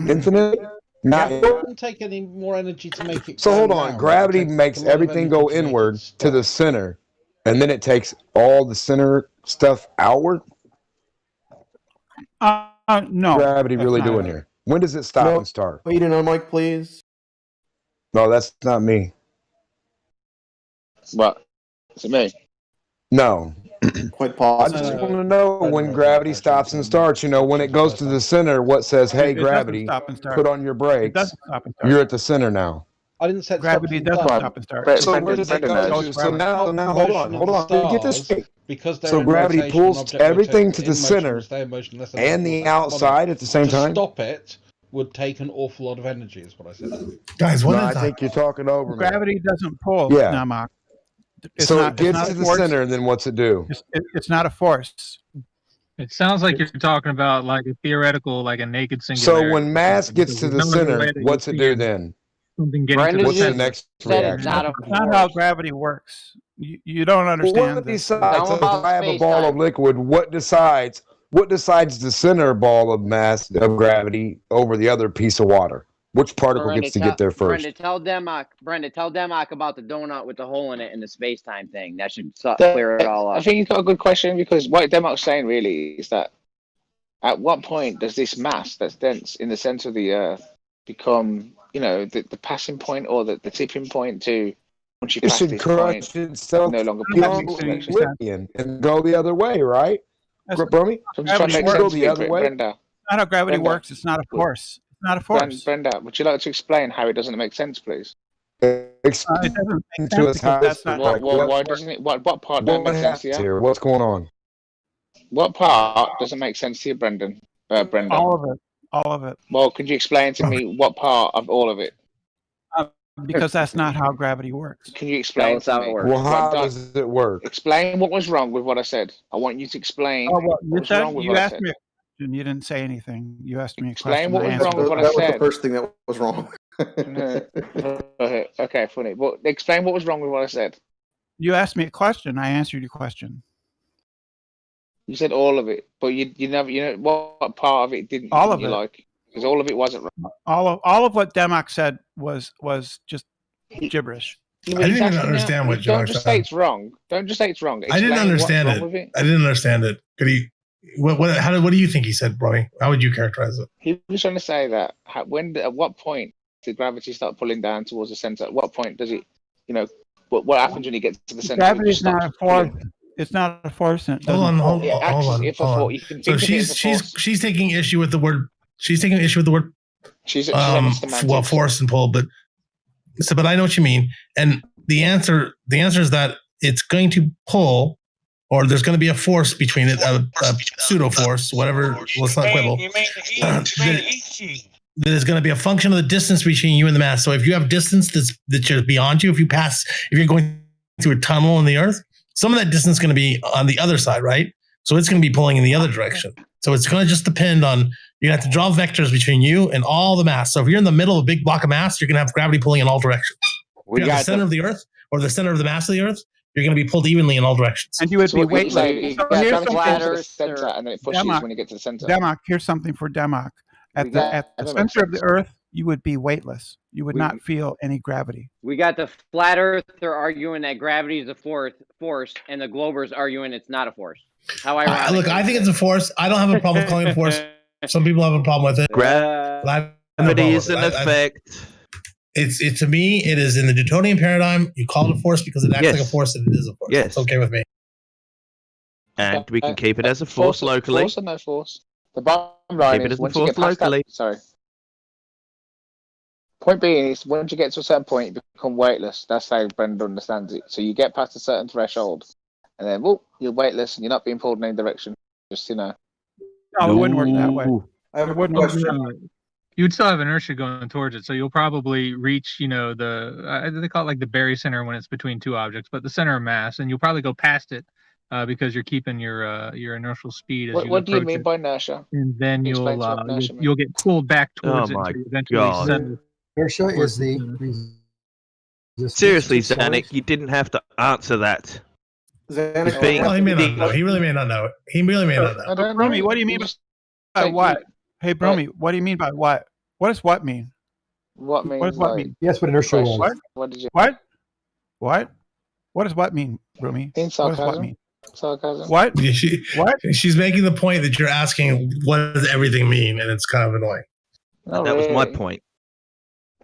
O: Infinite? Not
N: It doesn't take any more energy to make it.
O: So hold on. Gravity makes everything go inward to the center, and then it takes all the center stuff outward?
R: No.
O: Gravity really doing here? When does it stop and start?
D: Wait on mic, please.
O: No, that's not me.
P: What? Is it me?
O: No.
D: Quite
O: I
D: possible.
O: just want to know when gravity stops and starts. You know, when it goes to the center, what says, "Hey, gravity, put on your brakes. You're at the center now."
N: I didn't say
R: gravity doesn't stop and start.
O: So where does it go to? So now, hold on. Get this straight.
N: Because
O: so gravity pulls everything to the center and the outside at the same time.
N: To stop it would take an awful lot of energy, is what I said.
H: Guys,
O: I think you're talking over me.
R: Gravity doesn't pull.
O: Yeah.
R: Namak.
O: So it gets to the center, and then what's it do?
R: It's not a force.
K: It sounds like you're talking about like a theoretical, like a naked
O: So
K: singularity.
O: when mass gets to the center, what's it do then?
K: Something getting to the
O: What's the
K: center.
O: next
C: Said it's
O: reaction?
C: not a
R: That's not how gravity works. You don't
O: Well,
R: understand
O: what
R: this.
O: decides?
C: Tell
O: If
C: about
O: I have a
C: space
O: ball
C: time.
O: of liquid, what decides? What decides the center ball of mass of gravity over the other piece of water? Which particle gets to get there first?
C: Brenda, tell Democ about the donut with the hole in it and the space time thing. That should clear it all up.
P: I think you've got a good question, because what Democ's saying really is that at what point does this mass that's dense in the center of the Earth become, the passing point or the tipping point to, once you
O: It
P: pass
O: should
P: this
O: crush
P: point,
O: itself
P: no longer
O: in
P: pass this direction.
O: oblivion and go the other way, right? Brommy?
P: I'm just trying to
R: Gravity
P: make
O: Go
P: sense
O: the
P: of it,
O: other way.
P: Brenda.
R: Not how gravity
P: Brenda.
R: works. It's not a force. It's not a force.
P: Brenda, would you like to explain how it doesn't make sense, please?
O: Explain
R: It doesn't make
O: to
R: sense
O: us how
R: because
O: this
R: that's not
O: works.
P: Well, why doesn't it? What part don't
O: What
P: make sense to
O: happens
P: you?
O: here? What's going on?
P: What part doesn't make sense to you, Brendan? Brenda?
R: all of it. All of it.
P: Well, could you explain to me what part of all of it?
R: Because that's not how gravity works.
P: Can you explain to me?
O: Well, how does it work?
P: Explain what was wrong with what I said. I want you to explain
R: Oh, well,
P: what was wrong with
R: you
P: what I
R: asked
P: said.
R: me a question. You didn't say anything. You asked me a
P: Explain
R: question.
P: what
R: I
P: was
R: answered
P: wrong with
R: it.
P: what I
D: That was the
P: said.
D: first thing that was wrong.
P: Okay, funny. Well, explain what was wrong with what I said.
R: You asked me a question. I answered your question.
P: You said all of it, but you never, what part of it didn't
R: All of
P: you
R: it.
P: like? Because all of it wasn't wrong.
R: All of what Democ said was just gibberish.
P: I
H: didn't even understand what
P: Don't
H: Jock
P: just
H: said.
P: say it's wrong. Don't just say it's wrong.
H: I didn't
P: Explain
H: understand
P: what's wrong with
H: it.
P: it.
H: I didn't understand it. Could he? What do you think he said, Brody? How would you characterize it?
P: He was trying to say that at what point did gravity start pulling down towards the center? At what point does it, what happens when you get to the center?
R: Gravity is not a force. It's not a force. And it doesn't
H: Hold
P: It acts
H: on.
P: as if a
H: hold
P: force.
H: on.
P: You can
H: So
P: think of it as a force.
H: she's taking issue with the word. She's taking issue with the word.
P: She's on semantics.
H: Force and pull, but I know what you mean. And the answer is that it's going to pull, or there's going to be a force between it, a pseudo force, whatever. Let's not quibble. That is going to be a function of the distance between you and the mass. So if you have distance that's beyond you, if you're going through a tunnel in the Earth, some of that distance is going to be on the other side, right? So it's going to be pulling in the other direction. So it's going to just depend on, you're going to have to draw vectors between you and all the mass. So if you're in the middle of a big block of mass, you're going to have gravity pulling in all directions. If you're at the center of the Earth or the center of the mass of the Earth, you're going to be pulled evenly in all directions.
R: And you would be weightless.
P: So here's the center, and then it pushes
R: Democ,
P: when you get to the center.
R: Democ, here's something for Democ. At the center of the Earth, you would be weightless. You would not feel any gravity.
C: We got the flat earther arguing that gravity is a force, and the globers arguing it's not a force. How ironic.
H: Look, I think it's a force. I don't have a problem with calling it a force. Some people have a problem with it.
Q: Gravity is an effect.
H: It's to me, it is in the Newtonian paradigm. You call it a force because it acts like a force, and it is a force.
Q: Yes.
H: It's okay with me.
Q: And we can keep it as a force locally.
P: Force or no force? The bottom line
Q: Keep it
P: is
Q: as a
P: once you get
Q: force
P: past
Q: locally.
P: Point being is once you get to a certain point, you become weightless. That's how Brendan understands it. So you get past a certain threshold, and then you're weightless, and you're not being pulled in any direction. Just
R: No, it wouldn't work that way.
D: I have a question.
K: You'd still have inertia going towards it, so you'll probably reach, they call it like the Berry center when it's between two objects, but the center of mass, and you'll probably go past it because you're keeping your inertial speed.
P: What do you mean by inertia?
K: And then you'll get pulled back towards it until you eventually settle.
F: Inertia is the
Q: Seriously, Zanuck, you didn't have to answer that.
H: Well, he may not know. He really may not know. He really may not know.
R: Bromy, what do you mean by what? Hey, Bromy, what do you mean by what? What does what mean?
P: What means?
R: What does what mean?
F: Yes, what inertia was.
P: What did you?
R: What? What? What does what mean, Bromy?
P: In
R: What does what mean?
P: Sarcasm.
R: What?
H: What? She's making the point that you're asking, what does everything mean? And it's kind of annoying.
Q: That was my point.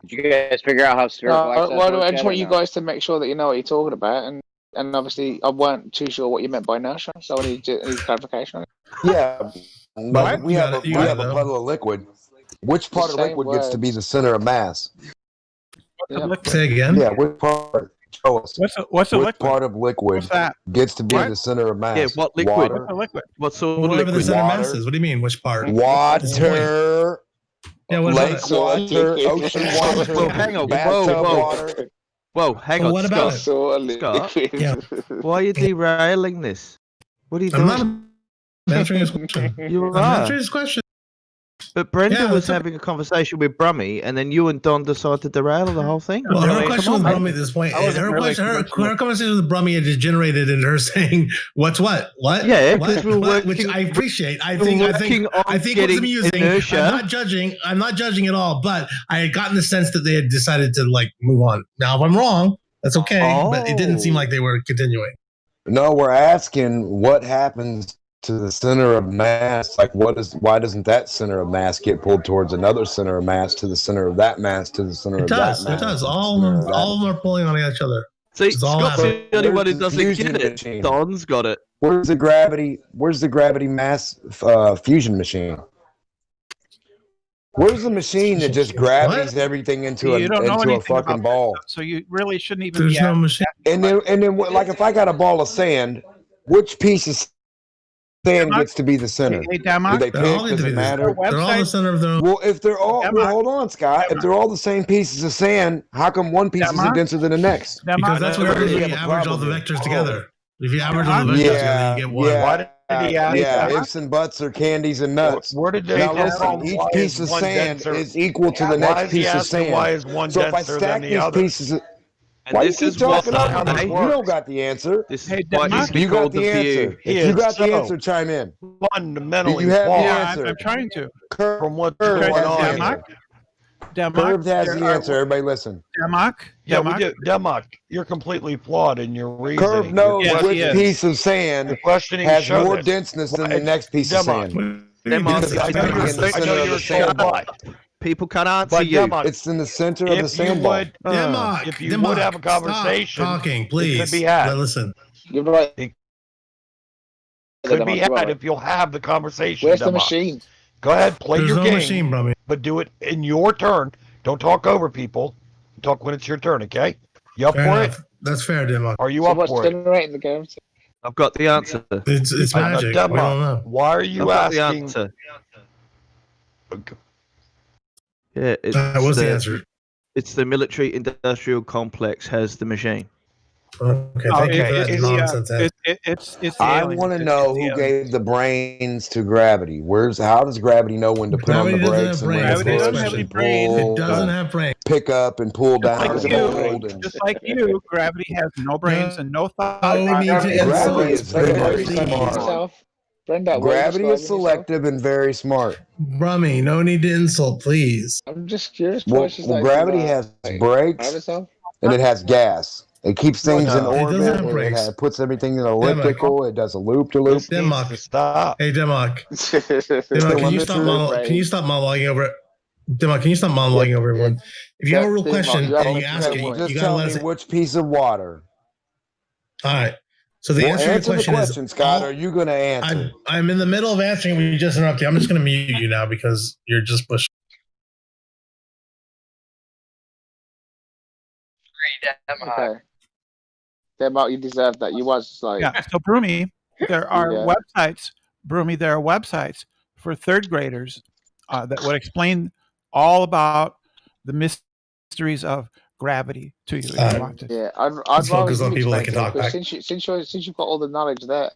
C: Did you guys figure out how spherical access works
P: I just
C: yet,
P: want
C: or
P: you
C: no?
P: guys to make sure that you know what you're talking about, and obviously I weren't too sure what you meant by inertia, so I need clarification on it.
O: Yeah, but we have a
H: though.
O: puddle of liquid. Which part of
P: same
O: liquid gets to be
P: words.
O: the center of mass?
H: Say again.
O: Yeah, which part? Show us.
R: What's a
O: Which
R: liquid?
O: part of liquid
R: What's that?
O: gets to be
R: What?
O: the center of mass?
Q: Yeah, what liquid?
O: Water.
R: What's a liquid?
Q: What sort of
H: Whatever the
Q: liquid?
H: center
O: Water.
H: mass is. What do you mean? Which part?
O: Water.
H: Yeah, what about
O: Lake
H: it?
O: water, ocean water,
Q: Well, hang on.
O: bathtub
Q: Whoa.
O: water.
Q: Whoa, hang
H: Well,
Q: on,
H: what about
Q: Scott.
H: it?
Q: Scott,
H: Yeah.
Q: why are you derailing this? What are you
H: I'm
Q: doing?
H: not answering his question.
Q: You
H: I'm
Q: are.
H: answering his question.
Q: But Brenda
H: Yeah,
Q: was
H: that's okay.
Q: having a conversation with Brummy, and then you and Don decided to derail the whole thing.
H: Well, her
A: Really?
H: question
A: Come
H: with
A: on,
H: Brummy
A: man.
H: at this point,
A: I wasn't
H: her
A: really
H: question, her
A: conventional.
H: conversation with Brummy had degenerated into her saying, "What's what? What?
Q: Yeah,
H: what?
Q: because we were
H: What?" Which
Q: working-
H: I appreciate. I
Q: we
H: think
Q: were
H: what's
Q: getting
H: amusing.
Q: inertia.
H: I'm not judging at all. But I had gotten the sense that they had decided to like move on. Now, if I'm wrong, that's okay. But it didn't seem like they were continuing.
O: No, we're asking what happens to the center of mass. Like, why doesn't that center of mass get pulled towards another center of mass, to the center of that mass, to the center of that mass?
H: It does. All of them are pulling on each other.
Q: See,
H: It's all
Q: Scott's
H: happening.
Q: the only one who
O: Where's the
Q: doesn't
O: fusion
Q: get it.
O: machine?
Q: Don's got it.
O: Where's the gravity mass fusion machine? Where's the machine that just gravities everything into
R: You don't know
O: a
R: anything
O: fucking
R: about
O: ball?
R: that, so you really shouldn't even
H: There's
R: be
H: no
R: asking
H: machine.
O: And then, like, if I got a ball of sand, which piece of sand gets to be the center?
R: Hey,
O: Do
R: Damak,
O: they
H: They're all
O: pick?
H: need to
O: Does
H: be
O: it
H: the center.
O: matter?
H: They're all the center of their own.
O: Well, if they're all,
R: Damak.
O: hold on, Scott. If they're all the same pieces of sand, how come one piece is
R: Damak.
O: denser than the next?
H: Because that's what happens
O: We
H: when you
O: have a
H: average all the
O: problem
H: vectors
O: here.
H: together. If you average all the vectors together, you get one.
O: Yeah,
M: Why did he ask
O: yeah.
M: that?
O: Ifs and buts are candies and nuts.
M: Where did they
O: Now
M: come
O: listen,
M: from?
O: each
M: Why
O: piece
M: is
O: of
M: one
O: sand
M: denser?
O: is equal to the
M: Why
O: next
M: is he
O: piece of
M: asking
O: sand.
M: why is one
O: So if I
M: denser
O: stack
M: than the
O: these
M: other?
O: pieces,
Q: And
O: why you
Q: this
O: keep
Q: is what
O: talking over
M: not how
O: me?
M: this
O: You
M: works.
O: don't got the answer.
Q: This
R: Hey,
Q: is what
R: Damak.
Q: used to be
O: You got
Q: called
O: the
Q: the
O: answer.
Q: view.
M: He
O: If you
M: is
O: got the
M: so
O: answer, chime in.
M: fundamentally
O: You have the
M: flawed
O: answer.
R: I'm trying to.
M: from what's
O: Curved
M: going
O: has
M: on
O: the
M: here.
R: Damak.
O: answer.
R: Damak.
O: Curved has
R: there
O: the
R: are-
O: answer. Everybody listen.
R: Damak.
M: Yeah, we
R: Damak.
M: do. Demok, you're completely flawed in your reasoning.
O: Curve knows
R: Yes,
O: which
R: he is.
O: piece of sand
M: Your questioning
O: has
M: show
O: more
M: this.
O: denseness than the
M: Why-
O: next piece of
M: Demok,
O: sand.
Q: Demok,
O: Because
M: I
O: it's
M: know
O: gotta be
M: you're,
O: in the
M: I know
O: center of
M: you're
O: the
M: a
O: sand
M: cold
O: ball.
M: butt,
Q: People can't answer
M: but
Q: you.
M: Demok,
O: It's in the center of the
M: if you
O: sand ball.
M: would,
H: Demok,
M: if you would have a conversation,
H: stop talking,
M: it could
H: please.
M: be had.
H: Listen.
C: You're right.
M: It could be had if you'll have the conversation.
P: Where's the
M: Demok.
P: machine?
M: Go ahead, play
H: There's
M: your
H: no
M: game,
H: machine, Brummy.
M: but do it in your turn. Don't talk over people. Talk when it's your turn, okay? You up
H: Fair
M: for
H: enough.
M: it?
H: That's fair, Demok.
M: Are you
P: So
M: up
P: what's
M: for it?
P: generating the game?
Q: I've got the answer.
H: It's magic. We don't know.
M: Why are you
Q: I've got the
M: asking?
Q: answer. Yeah,
H: What's the answer?
Q: It's the military-industrial complex has the machine.
H: Okay, thank you for that nonsense.
R: It's the
O: I
R: aliens.
O: want to
R: It's
O: know
R: the
O: who
R: aliens.
O: gave the brains to gravity. How does gravity know when to put on the
H: Gravity doesn't
O: brakes
H: have
O: and when
H: brains.
O: to
R: Gravity doesn't
O: push
R: have any
O: and
R: brains.
H: It
O: pull
H: doesn't
O: and
H: have brains.
O: pick up and pull
R: Just
O: down
R: like
O: and
R: you,
O: hold and
R: just like you, gravity has no brains and no thought.
H: No need to
O: gravity
H: insult.
O: is very
H: Please.
O: smart.
P: Brenda,
O: Gravity is selective and very smart.
H: Brummy, no need to insult, please.
P: I'm just curious.
O: Well, gravity has brakes and it has gas. It keeps things in
H: No, it doesn't
O: orbit.
H: have brakes.
O: It puts everything in elliptical. It does a loop to loop.
H: Demok.
M: Stop.
H: Hey, Demok. Demok, can you stop monologuing over it? Demok, can you stop monologuing over everyone? If you have a real question and you ask it,
O: Just
H: you gotta
O: tell
H: let
O: me
H: us.
O: which piece of water.
H: All right. So the answer to the question is,
O: Scott. Are you going to answer?
H: I'm in the middle of answering. We just interrupted you. I'm just going to mute you now because you're just pushing.
P: Okay. Demok, you deserve that. You was like.
R: Yeah. So Brumi, there are
P: Yeah.
R: websites. Brumi, there are websites for third graders that would explain all about the mysteries of gravity to you if you want to.
P: Yeah, I'd
H: Let's
P: rather
H: focus on
P: you
H: people that
P: explain
H: can
P: it,
H: talk
P: because
H: back.
P: since you've got all the knowledge there,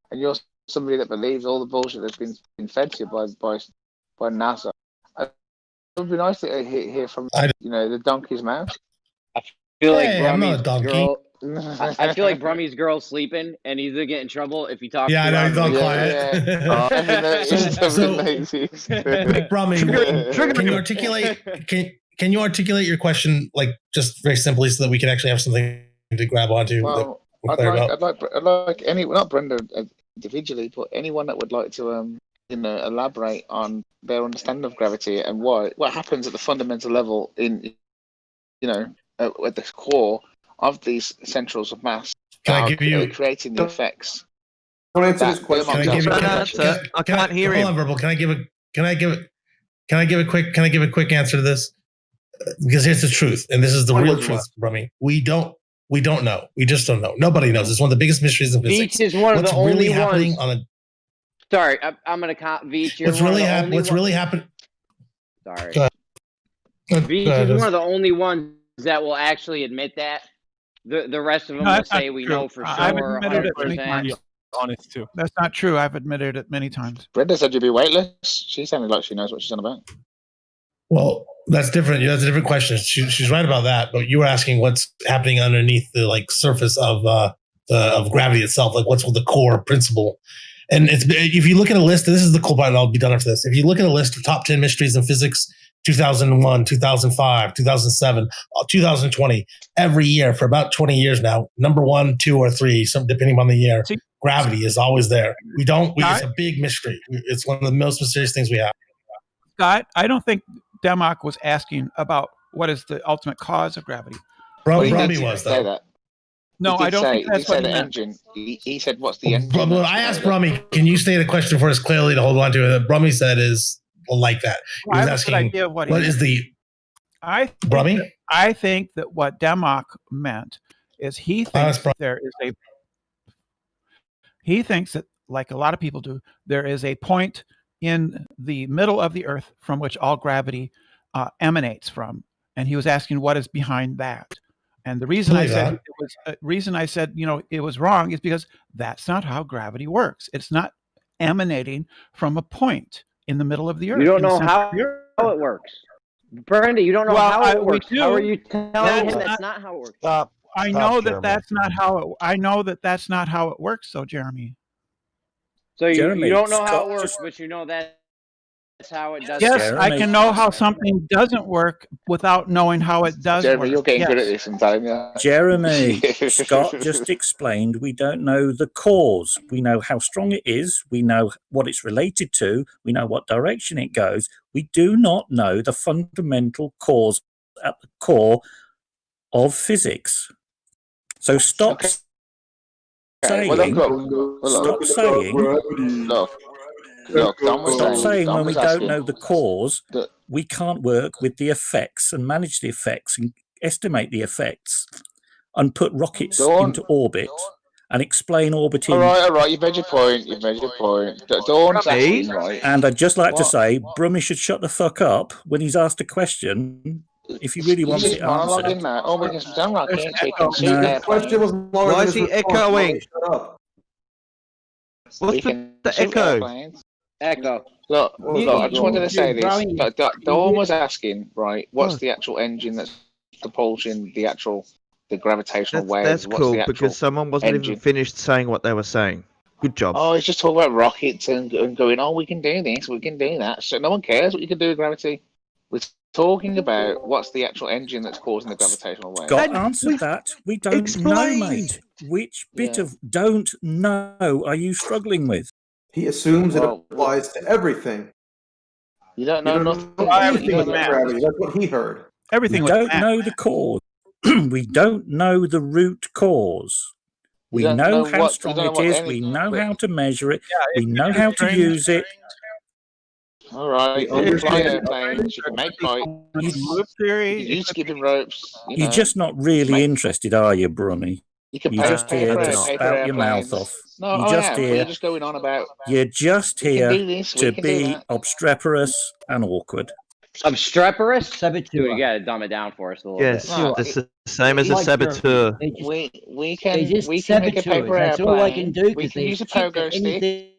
P: and you're somebody that believes all the bullshit that's been fed to you by NASA, it would be nice to hear from the donkey's mouth.
C: I feel like
H: Hey, I'm not a
C: Brummy's
H: donkey.
C: girl. I feel like Brummy's girl's sleeping, and he's gonna get in trouble if he talks.
H: Yeah, I know, he's all quiet. Brummy, can you articulate your question like just very simply so that we can actually have something to grab onto?
P: Well, I'd like any, not Brenda individually, but anyone that would like to elaborate on their understanding of gravity and what happens at the fundamental level in at the core of these centrals of mass.
H: Can I give you
P: creating the effects?
D: Don't answer this question.
H: Can I can't hear him. Hold on, Verbal. Can I give a quick answer to this? Because here's the truth, and this is the real truth, Brummy. We don't know. We just don't know. Nobody knows. It's one of the biggest mysteries of physics.
C: Veach is one of the only
H: happening
C: ones.
H: on a.
C: Sorry, I'm gonna Veach.
H: What's really happening?
C: Sorry.
H: Veach
C: is one of the only ones that will actually admit that. The rest of them will say we know for sure, 100%.
A: honest too.
R: That's not true. I've admitted it many times.
P: Brenda said you'd be weightless. She sounded like she knows what she's on about.
H: Well, that's different. That's a different question. She's right about that, but you were asking what's happening underneath the surface of gravity itself, like what's the core principle. And if you look at a list, and this is the cool part, and I'll be done after this. If you look at a list of top 10 mysteries in physics, 2001, 2005, 2007, 2020, every year for about 20 years now, number 1, 2, or 3, depending on the year, gravity is always there. It's a big mystery. It's one of the most mysterious things we have.
R: Scott, I don't think Democ was asking about what is the ultimate cause of gravity.
H: Probably was, though.
P: That.
R: No, I don't think that's what he meant.
P: Engine. He said, what's the engine?
H: Well, I asked Brummy, can you state a question for us clearly to hold on to? And Brummy said is like that. He was asking,
R: idea of what
H: is the... Brummy?
R: I think that what Democ meant is he thinks there is a... He thinks that, like a lot of people do, there is a point in the middle of the Earth from which all gravity emanates from. And he was asking what is behind that. And the reason I said it was wrong is because that's not how gravity works. It's not emanating from a point in the middle of the Earth.
C: You don't know how it works. Brenda, you don't know how it works. How are you telling him that's not how it works?
R: I know that that's not how it. I know that that's not how it works. So, Jeremy.
C: So you don't know how it works, but you know that's how it does.
R: Yes,
C: Jeremy.
R: I can know how something doesn't work without knowing how it does
P: Jeremy,
R: work.
P: you're getting good at this sometime, yeah.
T: Jeremy, Scott just explained we don't know the cause. We know how strong it is. We know what it's related to. We know what direction it goes. We do not know the fundamental cause at the core of physics. So stop saying,
P: Look,
T: stop saying when we don't know the cause, we can't work with the effects and manage the effects and estimate the effects and put rockets into orbit and explain orbiting.
P: All right, you've made your point. Dawn's asking, right?
T: And I'd just like to say, Brummy should shut the fuck up when he's asked a question. If he really wants it answered.
Q: Why is he echoing? What's the echo?
P: Echo. Look, I just wanted to say this. Dawn was asking, right, what's the actual engine that's propulsing the gravitational waves?
Q: That's cool, because someone wasn't even finished saying what they were saying. Good job.
P: Oh, it's just talking about rockets and going, we can do this, we can do that. So no one cares what you can do with gravity. We're talking about what's the actual engine that's causing the gravitational wave.
T: Scott answered that. We don't know, mate. Which bit of don't know are you struggling with?
D: He assumes it applies to everything.
P: You don't know nothing.
D: Everything with gravity. That's what he heard.
T: We don't know the cause. We don't know the root cause. We know how strong it is. We know how to measure it. We know how to use it.
P: All right, you can fly airplanes, you can make flights, you can use skipping ropes.
T: You're just not really interested, are you, Brummy? You're just here to spout your mouth off.
P: No, you're just going on about.
T: You're just here to be obstreperous and awkward.
C: Obstreperous? Dude, you gotta dumb it down for us a little bit.
Q: Yes, the same as a saboteur.
P: We can make a paper airplane. We can use a pogo stick.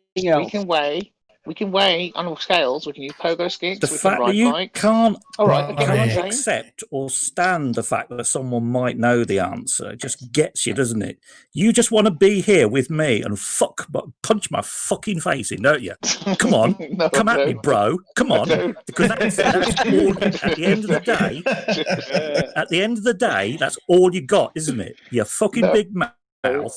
P: We can weigh on scales. We can use pogo sticks.
T: The fact that you can't accept or stand the fact that someone might know the answer just gets you, doesn't it? You just want to be here with me and punch my fucking face in, don't you? Come on, come at me, bro. Come on, because that's all. At the end of the day, that's all you got, isn't it? Your fucking big mouth.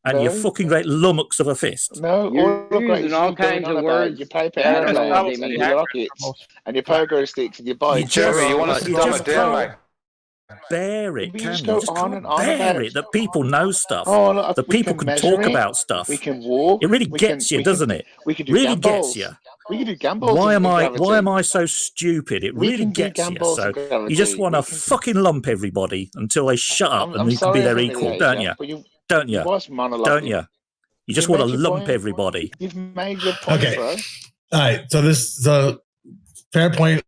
T: And your fucking great lummox of a fist.
P: No,
C: you're using all kinds of words.
P: Your paper airplanes and your rockets and your pogo sticks and your bikes.
O: Jeremy, you want to dumb it down, mate?
T: Bear it,
P: You
T: can
P: just
T: you?
P: go
T: Just
P: on
T: can't
P: and on
T: bear
P: about
T: it that people know stuff.
P: Oh, look,
T: that
P: we
T: people
P: can
T: can
P: measure
T: talk
P: it.
T: about stuff.
P: We can walk.
T: It really gets you, doesn't it?
P: We can do
T: really
P: gambles.
T: gets you.
P: We can do gambles.
T: Why am I so stupid? It really gets you. So you just want to fucking lump everybody until they shut up and you can be their equal, don't you? Don't you? Don't you? You just want to lump everybody.
P: You've made your point, bro.
H: All right. So this is a fair point.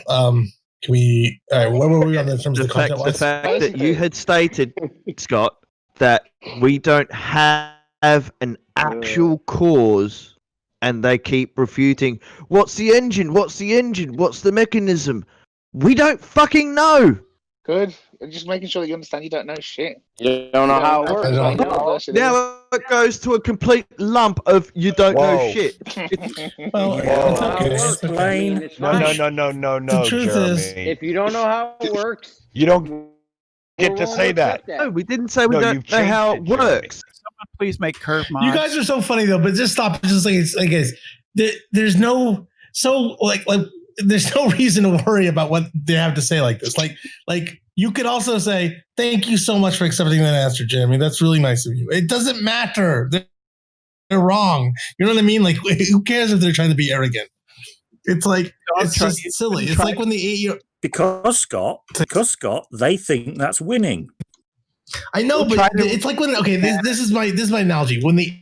H: Can we? All right. Where were we on in terms of the content?
Q: The fact that you had stated, Scott, that we don't have have an actual cause, and they keep refuting. What's the engine? What's the engine? What's the mechanism? We don't fucking know.
P: Good. Just making sure that you understand you don't know shit.
C: You don't know how it works. I know.
Q: Now it goes to a complete lump of you don't know shit.
T: Well,
C: it's okay.
T: Explain.
C: No,
T: The truth
C: Jeremy.
T: is,
C: If you don't know how it works,
U: you don't get to say that.
Q: No, we didn't say we don't know how it works.
R: Someone please make curve mods.
H: You guys are so funny though, but just stop. Just like guys, there's no there's no reason to worry about what they have to say like this. Like you could also say, "Thank you so much for accepting that answer, Jeremy. That's really nice of you." It doesn't matter. They're wrong. You know what I mean? Like, who cares if they're trying to be arrogant? It's like it's just silly. It's like when the 8-year
T: because Scott, they think that's winning.
H: I know, but it's like when this is my analogy. When the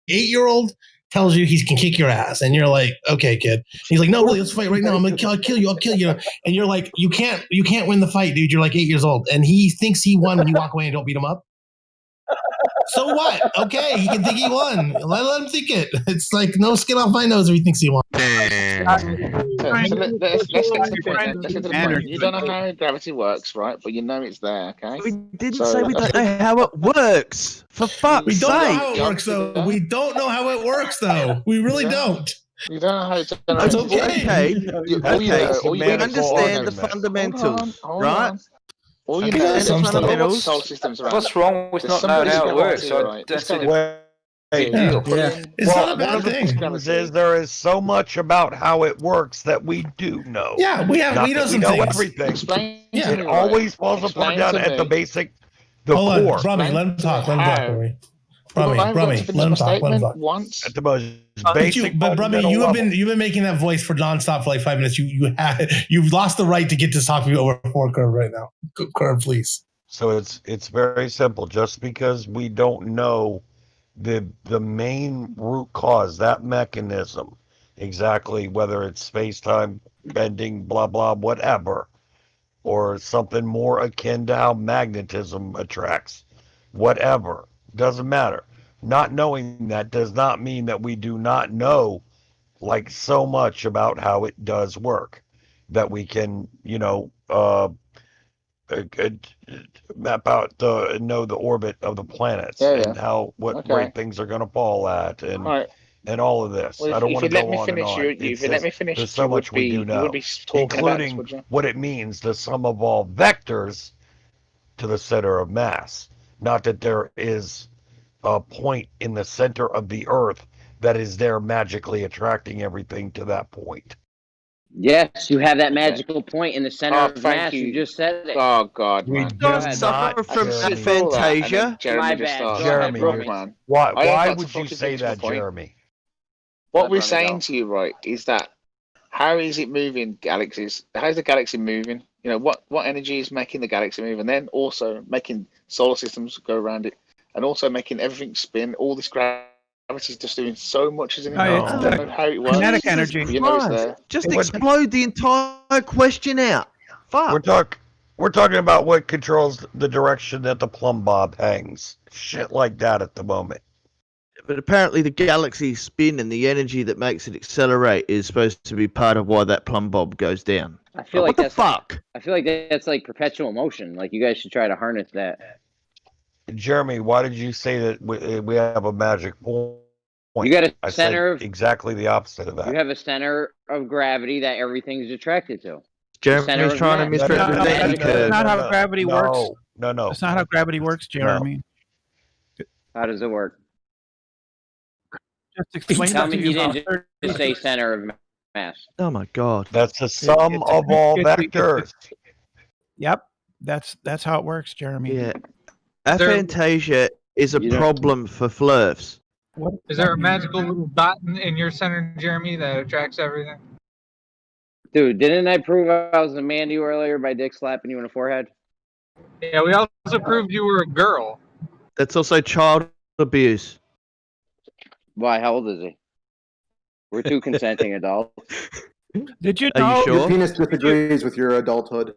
H: 8-year-old tells you he can kick your ass, and you're like, okay, kid. He's like, no, really, let's fight right now. I'll kill you. And you're like, you can't win the fight, dude. You're like 8 years old, and he thinks he won when you walk away and don't beat him up. So what? Okay, he can think he won. Let him think it. It's like no skin off my nose if he thinks he won.
P: Let's get to the point. You don't know how gravity works, right? But you know it's there, okay?
Q: We didn't say we don't know how it works. For fuck's
H: We don't know
Q: sake.
H: how it works, though. We don't know how it works, though. We really don't.
P: You don't know how it's
Q: It's okay. We understand the fundamentals, right?
P: All you
Q: Okay,
P: know is
Q: some
P: the
Q: fundamentals.
P: solar systems around.
V: What's wrong with not knowing how it works? I don't see the big deal.
H: It's not a bad thing.
U: Is there is so much about how it works that we do know.
H: Yeah, we know some things.
U: Everything.
P: Explain
H: Yeah.
U: It always falls
P: Explain
U: apart down
P: to
U: at the
P: me.
U: basic,
H: Hold on,
U: core.
H: Brummy, let him talk. Brummy, let him talk.
P: Once.
U: At the most
H: But
U: basic.
H: Brummy,
U: fundamental
H: you've
U: level.
H: been making that voice for nonstop for like 5 minutes. You've lost the right to get to talk to me over 4 curve right now. Curve, please.
U: So it's very simple. Just because we don't know the main root cause, that mechanism, exactly whether it's space-time bending, blah blah, whatever, or something more akin to how magnetism attracts, whatever, doesn't matter. Not knowing that does not mean that we do not know like so much about how it does work that we can, map out know the orbit of the planets and how what rate things are going to fall at and all of this.
P: Well,
U: I don't want to go on and on.
P: If you let me finish,
U: there's so much we do know,
P: you would be talking
U: including
P: about this, would you?
U: what it means the sum of all vectors to the center of mass. Not that there is a point in the center of the Earth that is there magically attracting everything to that point.
C: Yes, you have that magical point in the center of
P: thank
C: mass. You just said it.
P: Oh God,
U: We
P: man.
U: do
C: Go ahead.
U: not
Q: from
U: Jeremy.
Q: aphantasia.
C: My bad.
U: Jeremy,
P: man.
U: why would you say that, Jeremy?
P: What we're saying to you, right, is that how is it moving galaxies? How's the galaxy moving? You know, what energy is making the galaxy move, and then also making solar systems go around it, and also making everything spin. All this gravity's just doing so much, isn't it? I don't know how it works.
R: Kinetic energy.
P: You know it's there.
Q: Just explode the entire question out. Fuck.
U: We're talking about what controls the direction that the plumb bob hangs. Shit like that at the moment.
Q: But apparently the galaxy spin and the energy that makes it accelerate is supposed to be part of why that plumb bob goes down.
C: I feel
Q: what
C: like
Q: the
C: that's
Q: fuck?
C: I feel like that's like perpetual motion. Like you guys should try to harness that.
U: Jeremy, why did you say that we have a magic point?
C: You got a
U: I
C: center
U: said
C: of
U: exactly the opposite of that.
C: You have a center of gravity that everything's attracted to.
Q: Jeremy's trying to misrepresent you.
R: That's not how gravity works.
U: No.
R: That's not how gravity works, Jeremy.
C: How does it work?
R: Just explain
C: Tell
R: that
C: me
R: to
C: you
R: you.
C: didn't just say center of mass.
Q: Oh my God.
U: That's the sum of all vectors.
R: Yep. That's how it works, Jeremy.
Q: Yeah. Aphantasia is a problem for flirfs.
K: Is there a magical little dot in your center, Jeremy, that attracts everything?
C: Dude, didn't I prove I was a man to you earlier by dick slapping you in the forehead?
K: Yeah, we also proved you were a girl.
Q: That's also child abuse.
C: Why? How old is he? We're two consenting adults.
R: Did you
Q: Are
R: know?
Q: you sure?
D: Your penis disagrees with your adulthood.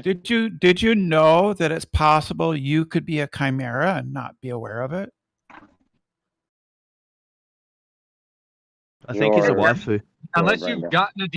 R: Did you know that it's possible you could be a chimera and not be aware of it?
Q: I think he's a waifu.
K: Unless you've gotten a